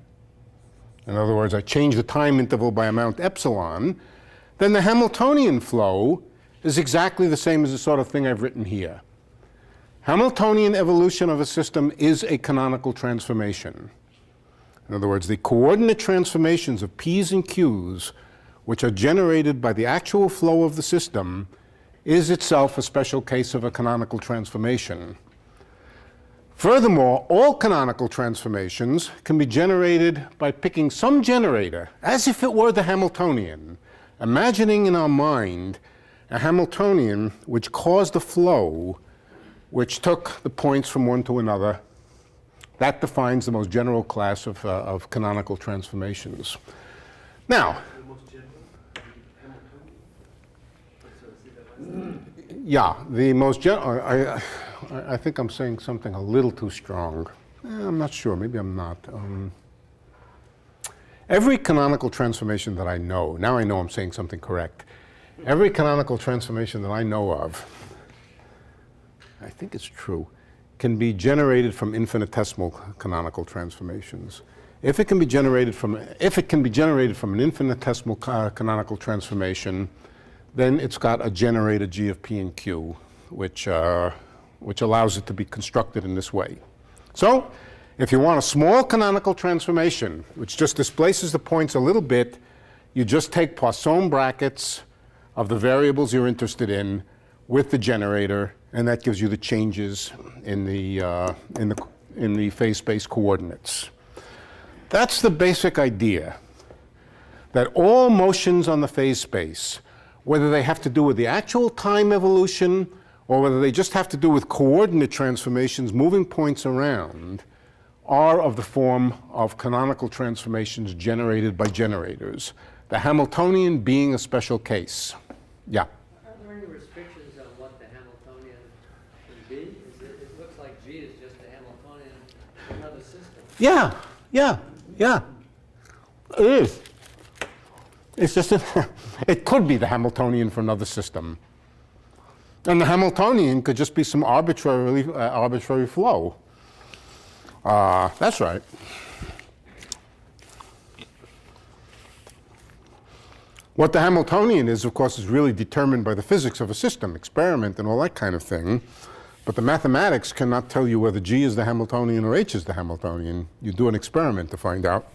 In other words, I change the time interval by amount epsilon, then the Hamiltonian flow is exactly the same as the sort of thing I've written here. Hamiltonian evolution of a system is a canonical transformation. In other words, the coordinate transformations of P's and Q's, which are generated by the actual flow of the system, is itself a special case of a canonical transformation. Furthermore, all canonical transformations can be generated by picking some generator, as if it were the Hamiltonian, imagining in our mind a Hamiltonian which caused a flow which took the points from one to another. That defines the most general class of canonical transformations. Now, yeah, the most general, I think I'm saying something a little too strong. I'm not sure, maybe I'm not. Every canonical transformation that I know, now I know I'm saying something correct. Every canonical transformation that I know of, I think it's true, can be generated from infinitesimal canonical transformations. If it can be generated from an infinitesimal canonical transformation, then it's got a generator G of P and Q, which allows it to be constructed in this way. So, if you want a small canonical transformation, which just displaces the points a little bit, you just take Poisson brackets of the variables you're interested in with the generator, and that gives you the changes in the phase space coordinates. That's the basic idea, that all motions on the phase space, whether they have to do with the actual time evolution or whether they just have to do with coordinate transformations moving points around, are of the form of canonical transformations generated by generators, the Hamiltonian being a special case. Yeah? Are there any restrictions on what the Hamiltonian can be? It looks like G is just a Hamiltonian in another system. Yeah. It is. It's just, it could be the Hamiltonian for another system. And the Hamiltonian could just be some arbitrary flow. That's right. What the Hamiltonian is, of course, is really determined by the physics of a system, experiment, and all that kind of thing. But the mathematics cannot tell you whether G is the Hamiltonian or H is the Hamiltonian. You do an experiment to find out.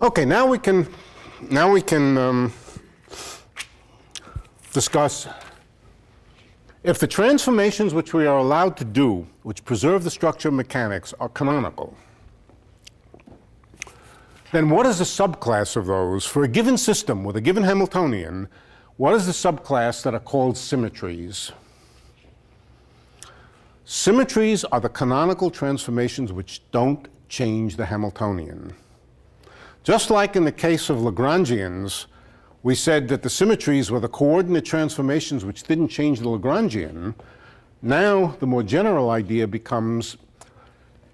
Okay, now we can discuss if the transformations which we are allowed to do, which preserve the structure of mechanics, are canonical. Then what is the subclass of those? For a given system with a given Hamiltonian, what is the subclass that are called symmetries? Symmetries are the canonical transformations which don't change the Hamiltonian. Just like in the case of Lagrangians, we said that the symmetries were the coordinate transformations which didn't change the Lagrangian. Now the more general idea becomes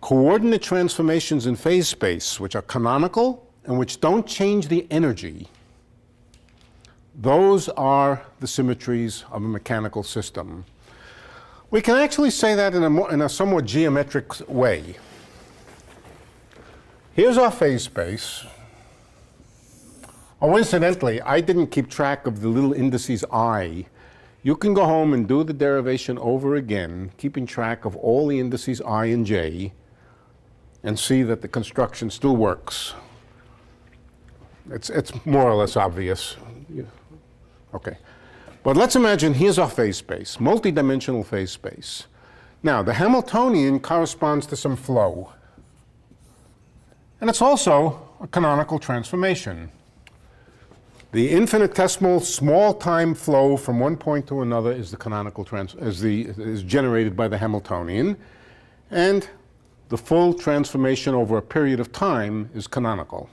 coordinate transformations in phase space, which are canonical and which don't change the energy, those are the symmetries of a mechanical system. We can actually say that in a somewhat geometric way. Here's our phase space. Oh, incidentally, I didn't keep track of the little indices I. You can go home and do the derivation over again, keeping track of all the indices I and j, and see that the construction still works. It's more or less obvious. Okay. But let's imagine here's our phase space, multidimensional phase space. Now, the Hamiltonian corresponds to some flow. And it's also a canonical transformation. The infinitesimal small time flow from one point to another is the canonical is generated by the Hamiltonian, and the full transformation over a period of time is canonical.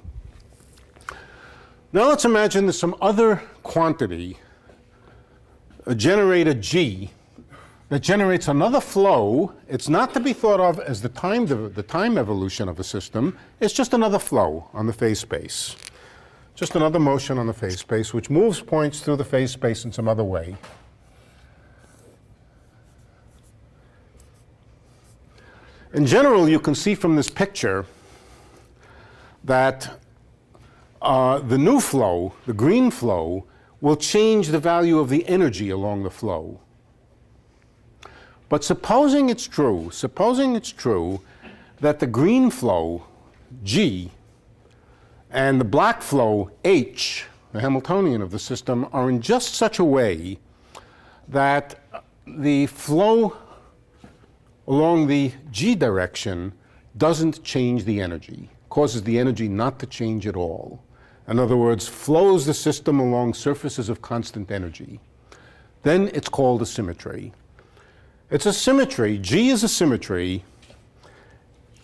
Now let's imagine there's some other quantity, a generator G, that generates another flow. It's not to be thought of as the time evolution of a system. It's just another flow on the phase space. Just another motion on the phase space, which moves points through the phase space in some other way. In general, you can see from this picture that the new flow, the green flow, will change the value of the energy along the flow. But supposing it's true that the green flow, G, and the black flow, H, the Hamiltonian of the system, are in just such a way that the flow along the G direction doesn't change the energy, causes the energy not to change at all. In other words, flows the system along surfaces of constant energy. Then it's called a symmetry. It's a symmetry, G is a symmetry,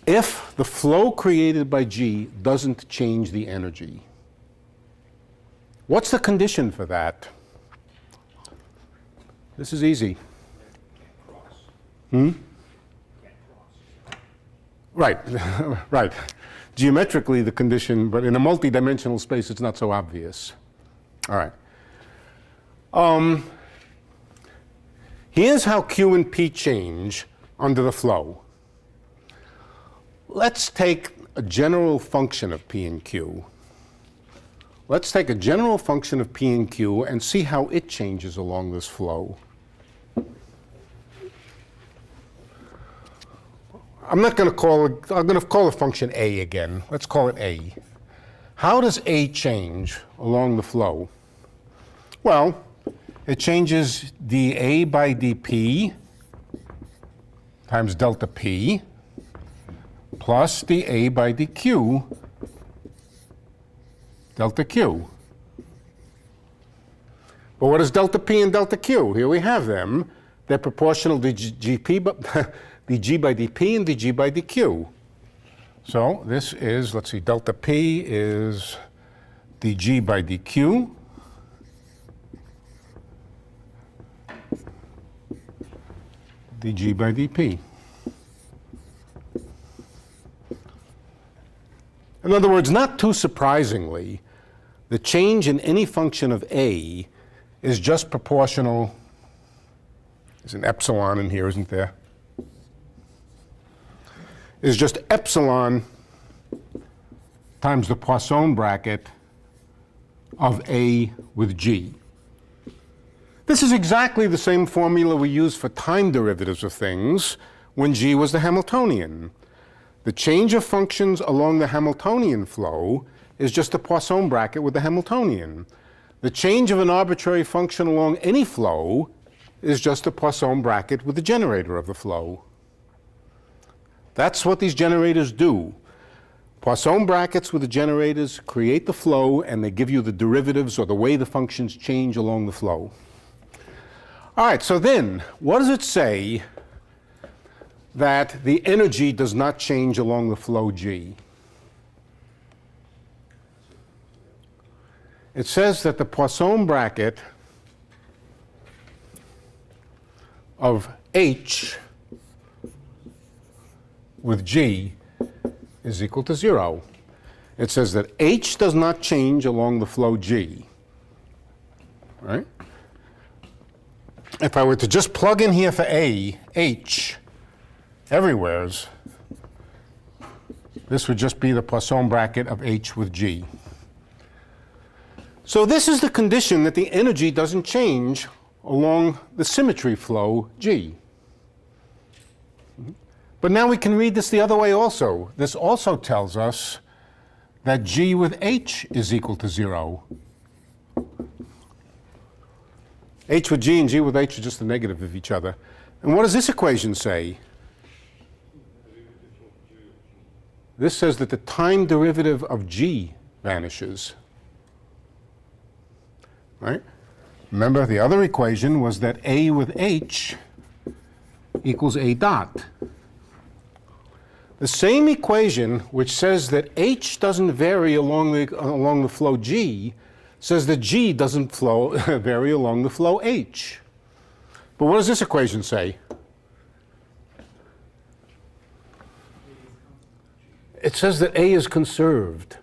if the flow created by G doesn't change the energy. What's the condition for that? This is easy. Right, right. Geometrically the condition, but in a multidimensional space it's not so obvious. All right. Here's how Q and P change under the flow. Let's take a general function of P and Q. Let's take a general function of P and Q and see how it changes along this flow. I'm going to call the function A again. Let's call it A. How does A change along the flow? Well, it changes dA by dP times delta P plus dA by dQ delta Q. But what is delta P and delta Q? Here we have them. They're proportional to GP, but dG by dP and dG by dQ. So this is, let's see, delta P is dG by dQ. dG by dP. In other words, not too surprisingly, the change in any function of A is just proportional. There's an epsilon in here, isn't there? Is just epsilon times the Poisson bracket of A with G. This is exactly the same formula we use for time derivatives of things when G was the Hamiltonian. The change of functions along the Hamiltonian flow is just a Poisson bracket with the Hamiltonian. The change of an arbitrary function along any flow is just a Poisson bracket with the generator of the flow. That's what these generators do. Poisson brackets with the generators create the flow, and they give you the derivatives or the way the functions change along the flow. All right, so then, what does it say that the energy does not change along the flow G? It says that the Poisson bracket of H with G is equal to 0. It says that H does not change along the flow G. Right? If I were to just plug in here for A, H, everywheres, this would just be the Poisson bracket of H with G. So this is the condition that the energy doesn't change along the symmetry flow G. But now we can read this the other way also. This also tells us that G with H is equal to 0. H with G and G with H are just the negative of each other. And what does this equation say? This says that the time derivative of G vanishes. Right? Remember, the other equation was that A with H equals A dot. The same equation which says that H doesn't vary along the flow G says that G doesn't vary along the flow H. But what does this equation say? It says that A is conserved.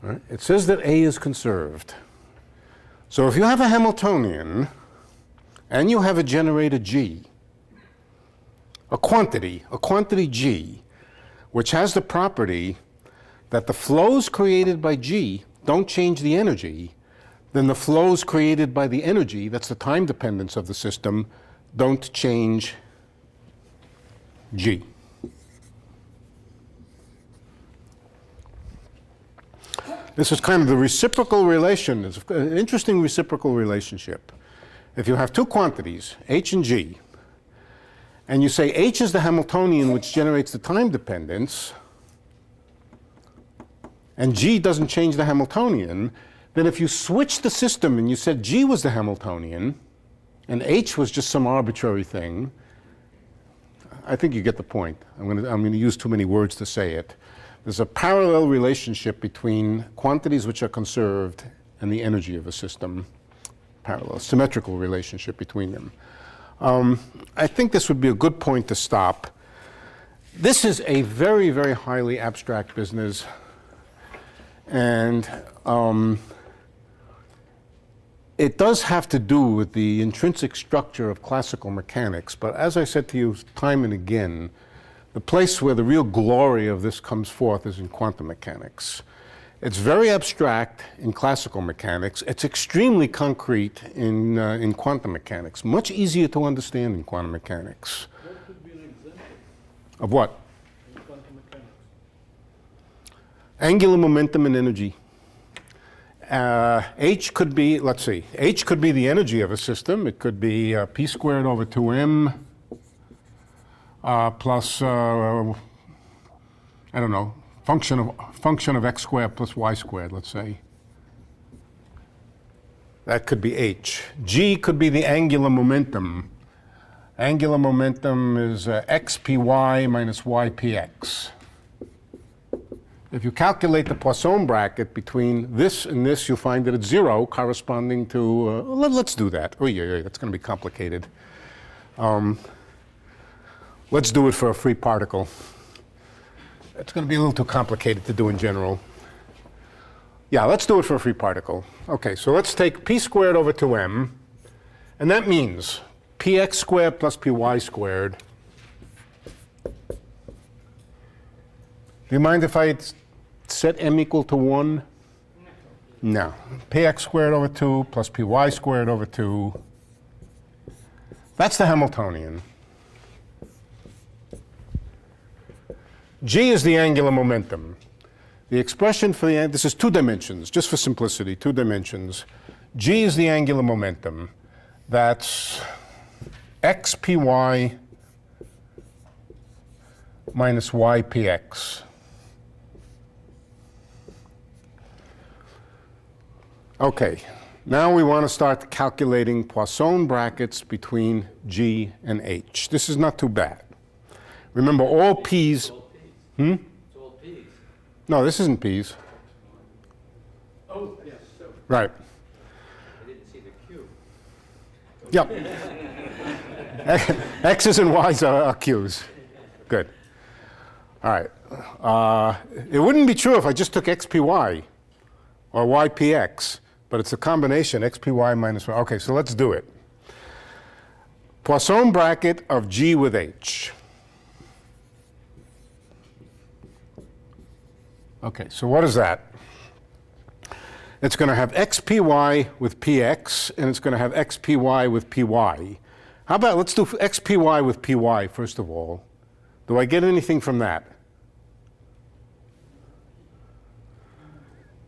Right? It says that A is conserved. So if you have a Hamiltonian and you have a generator G, a quantity G, which has the property that the flows created by G don't change the energy, then the flows created by the energy, that's the time dependence of the system, don't change G. This is kind of the reciprocal relation. It's an interesting reciprocal relationship. If you have two quantities, H and G, and you say H is the Hamiltonian which generates the time dependence, and G doesn't change the Hamiltonian, then if you switch the system and you said G was the Hamiltonian, and H was just some arbitrary thing, I think you get the point. I'm going to use too many words to say it. There's a parallel relationship between quantities which are conserved and the energy of a system. Parallel, symmetrical relationship between them. I think this would be a good point to stop. This is a very, very highly abstract business. And it does have to do with the intrinsic structure of classical mechanics. But as I said to you time and again, the place where the real glory of this comes forth is in quantum mechanics. It's very abstract in classical mechanics. It's extremely concrete in quantum mechanics. Much easier to understand in quantum mechanics. What could be an example Of what? in quantum mechanics? Angular momentum and energy. H could be, let's see, H could be the energy of a system. It could be p squared over 2m plus, I don't know, function of x squared plus y squared, let's say. That could be H. G could be the angular momentum. Angular momentum is xpy minus ypx. If you calculate the Poisson bracket between this and this, you'll find that it's 0, corresponding to, let's do that. Oh, yeah, that's going to be complicated. Let's do it for a free particle. It's going to be a little too complicated to do in general. Yeah, let's do it for a free particle. Okay, so let's take p squared over 2m, and that means px squared plus py squared. Do you mind if I set m equal to 1? No. Px squared over 2 plus py squared over 2. That's the Hamiltonian. G is the angular momentum. The expression for the, this is 2 dimensions, just for simplicity, 2 dimensions. G is the angular momentum. That's xpy minus ypx. Okay, now we want to start calculating Poisson brackets between G and H. This is not too bad. Remember, all P's. It's all P's. No, this isn't P's. Oh, yes. So Right. I didn't see the Q. Yep. X's and Y's are Q's. good. All right. It wouldn't be true if I just took xpy or ypx, but it's a combination xpy minus y. Okay, so let's do it. Poisson bracket of G with H. Okay, so what is that? It's going to have xpy with px, and it's going to have xpy with py. How about, let's do xpy with py first of all. Do I get anything from that?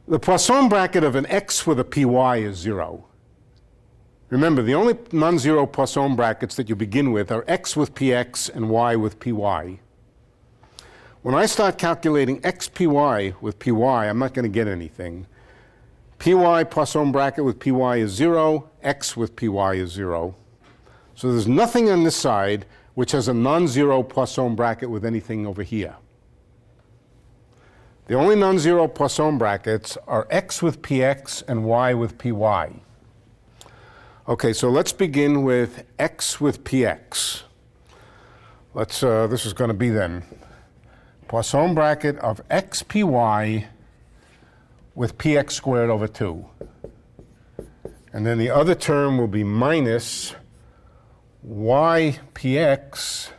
The Poisson bracket of an x with a py is 0. Remember, the only non-zero Poisson brackets that you begin with are x with px and y with py. When I start calculating xpy with py, I'm not going to get anything. Py Poisson bracket with py is 0, x with py is 0. So there's nothing on this side which has a non-zero Poisson bracket with anything over here. The only non-zero Poisson brackets are x with px and y with py. Okay, so let's begin with x with px. This is going to be then Poisson bracket of xpy with px squared over 2. And then the other term will be minus ypx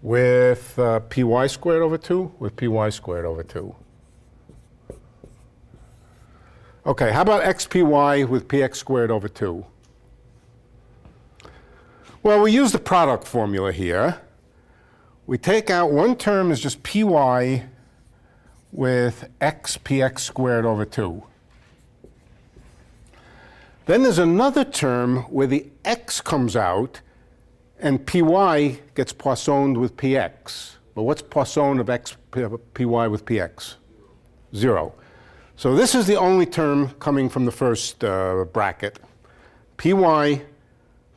with py squared over 2 with py squared over 2. Okay, how about xpy with px squared over 2? Well, we use the product formula here. We take out one term is just py with px squared over 2. Then there's another term where the x comes out and py gets Poissoned with px. But what's Poisson of py with px? 0. So this is the only term coming from the first bracket. Py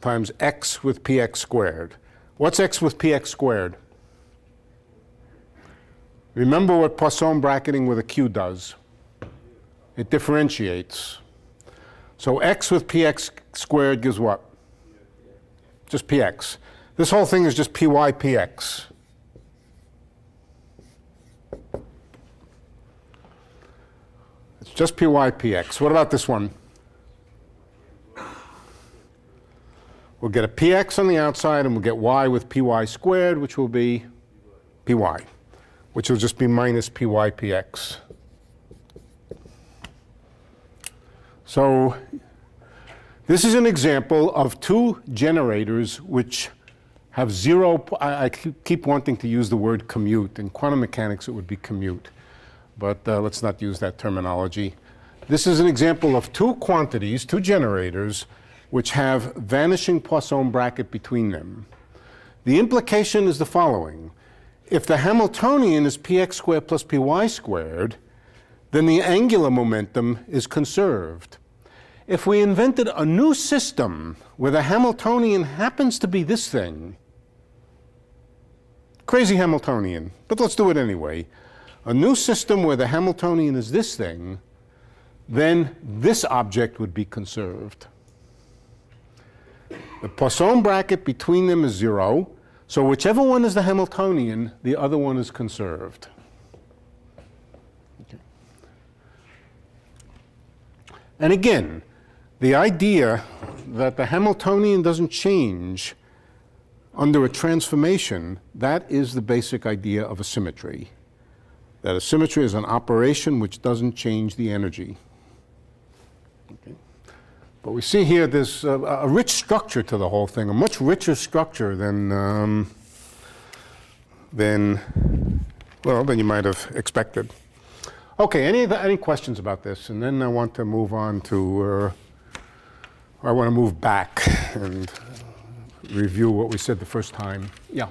times x with px squared. What's x with px squared? Remember what Poisson bracketing with a q does. It differentiates. So x with px squared gives what? Just px. This whole thing is just py px. It's just py px. What about this one? We'll get a px on the outside, and we'll get y with py squared, which will be py, which will just be minus py px. So this is an example of two generators which have 0. I keep wanting to use the word commute. In quantum mechanics, it would be commute. But let's not use that terminology. This is an example of two quantities, two generators, which have vanishing Poisson bracket between them. The implication is the following. If the Hamiltonian is px squared plus py squared, then the angular momentum is conserved. If we invented a new system where the Hamiltonian happens to be this thing, crazy Hamiltonian, but let's do it anyway. A new system where the Hamiltonian is this thing, then this object would be conserved. The Poisson bracket between them is 0, so whichever one is the Hamiltonian, the other one is conserved. Okay. And again, the idea that the Hamiltonian doesn't change under a transformation, that is the basic idea of a symmetry. That a symmetry is an operation which doesn't change the energy. Okay. But we see here there's a rich structure to the whole thing, a much richer structure than you might have expected. Okay, any questions about this? And then I want to move on to, I want to move back and review what we said the first time. Yeah.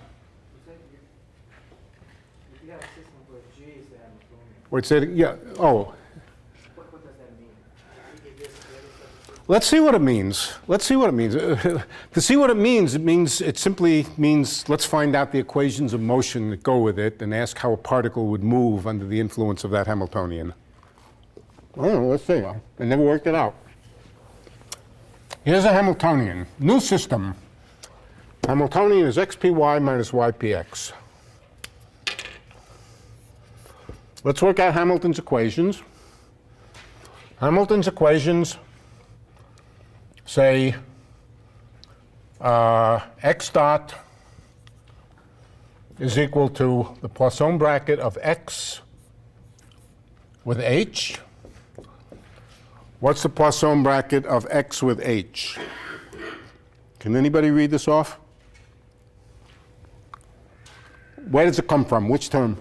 If you have a system where G is the Hamiltonian, What it said? Yeah. Oh. what does that mean? Let's see what it means. Let's see what it means. To see what it means, it simply means let's find out the equations of motion that go with it and ask how a particle would move under the influence of that Hamiltonian. I don't know, let's see. I never worked it out. Here's a Hamiltonian, new system. Hamiltonian is xpy minus ypx. Let's work out Hamilton's equations. Hamilton's equations say x dot is equal to the Poisson bracket of x with h. What's the Poisson bracket of x with h? Can anybody read this off? Where does it come from? Which term?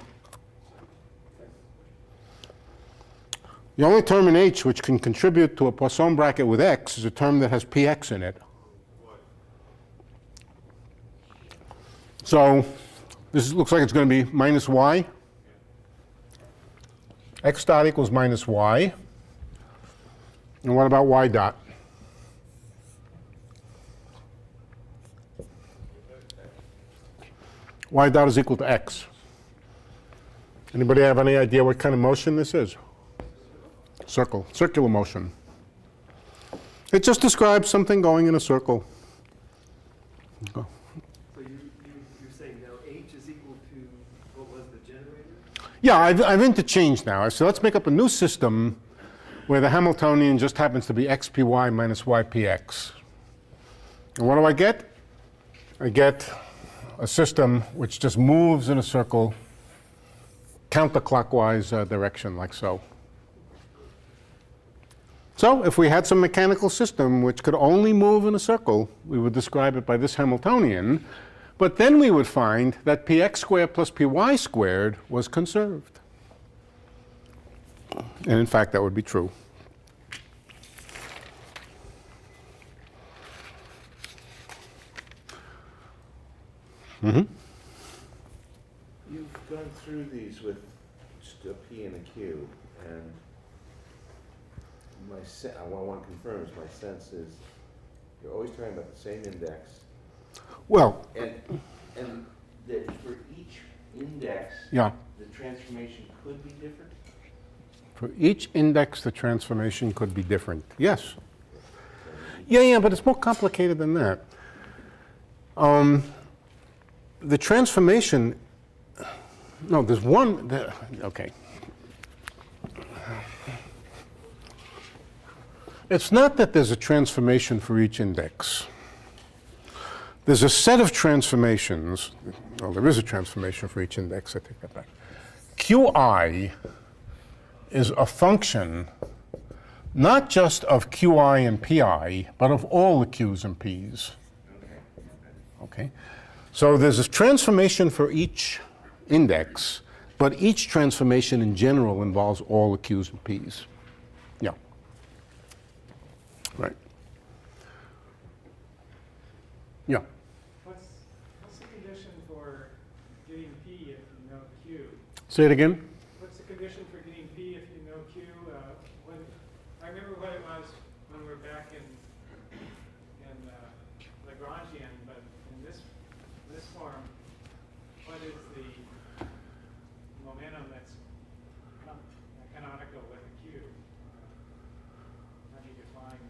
The only term in H which can contribute to a Poisson bracket with x is a term that has px in it. So this looks like it's going to be minus y. X dot equals minus y. And what about y dot? Y dot is equal to x. Anybody have any idea what kind of motion this is? Circular motion. It just describes something going in a circle. Go. So you're saying now H is equal to what was the generator? Yeah, I've interchanged now. So let's make up a new system where the Hamiltonian just happens to be xpy minus ypx. And what do I get? I get a system which just moves in a circle counterclockwise direction, like so. So if we had some mechanical system which could only move in a circle, we would describe it by this Hamiltonian, but then we would find that px squared plus py squared was conserved. And in fact, that would be true. You've gone through these with just a P and a Q, and what I want to confirm is my sense is you're always talking about the same index. Well, and that for each index, yeah. the transformation could be different? For each index, the transformation could be different. Yes. Yeah, but it's more complicated than that. The transformation, no, there's one, okay. It's not that there's a transformation for each index. There's a set of transformations. Well, there is a transformation for each index. I take that back. Qi is a function not just of Qi and Pi, but of all the Q's and P's. Okay? So there's a transformation for each index, but each transformation in general involves all the Q's and P's. Yeah. Right. Yeah. What's the condition for getting P if you know Q? Say it again. What's the condition for getting P if you know Q? I remember what it was when we were back in Lagrangian, but in this form, what is the momentum that's canonical with a Q? How do you define?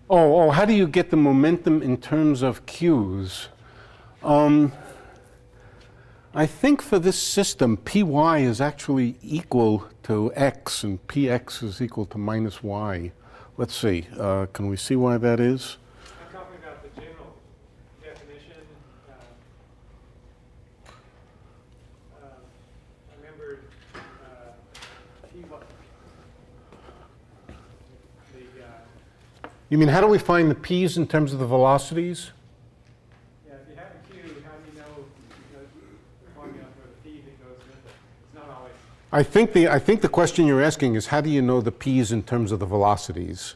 Oh, how do you get the momentum in terms of Q's? I think for this system, Py is actually equal to x, and Px is equal to minus y. Let's see. Can we see why that is? I'm talking about the general definition. I remember You mean, how do we find the P's in terms of the velocities? yeah, if you have a Q, how do you know the formula for the P that goes with it? It's not always. I think the question you're asking is, how do you know the P's in terms of the velocities?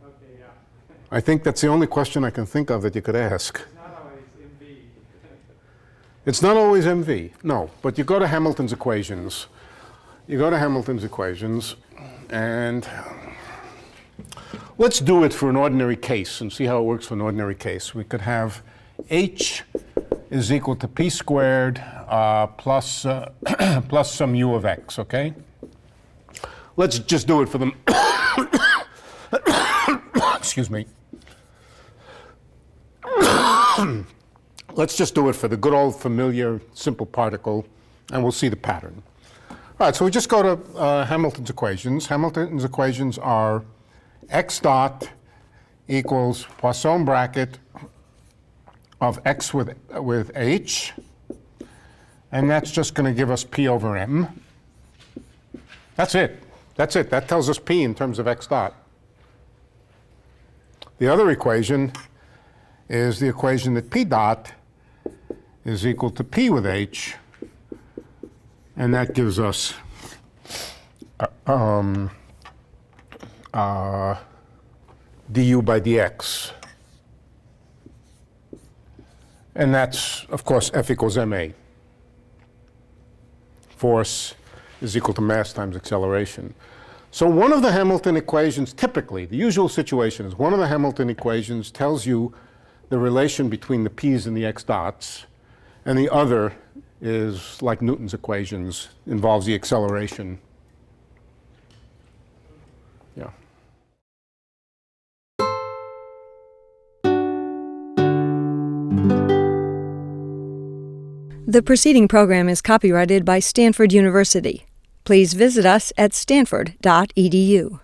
Okay, yeah. I think that's the only question I can think of that you could ask. It's not always MV. It's not always MV, no. But you go to Hamilton's equations. You go to Hamilton's equations, and let's do it for an ordinary case and see how it works for an ordinary case. We could have H is equal to P squared plus some U of X, okay? Let's just do it for them. let's just do it for the good old familiar simple particle, and we'll see the pattern. All right, so we just go to Hamilton's equations. Hamilton's equations are x dot equals Poisson bracket of x with h, and that's just going to give us p over m. That's it. That's it. That tells us p in terms of x dot. The other equation is the equation that p dot is equal to p with h, and that gives us du by dx. And that's, of course, F equals ma. Force is equal to mass times acceleration. So one of the Hamilton equations, typically, the usual situation is one of the Hamilton equations tells you the relation between the p's and the x dots, and the other is, like Newton's equations, involves the acceleration. Yeah. The preceding program is copyrighted by Stanford University. Please visit us at stanford.edu.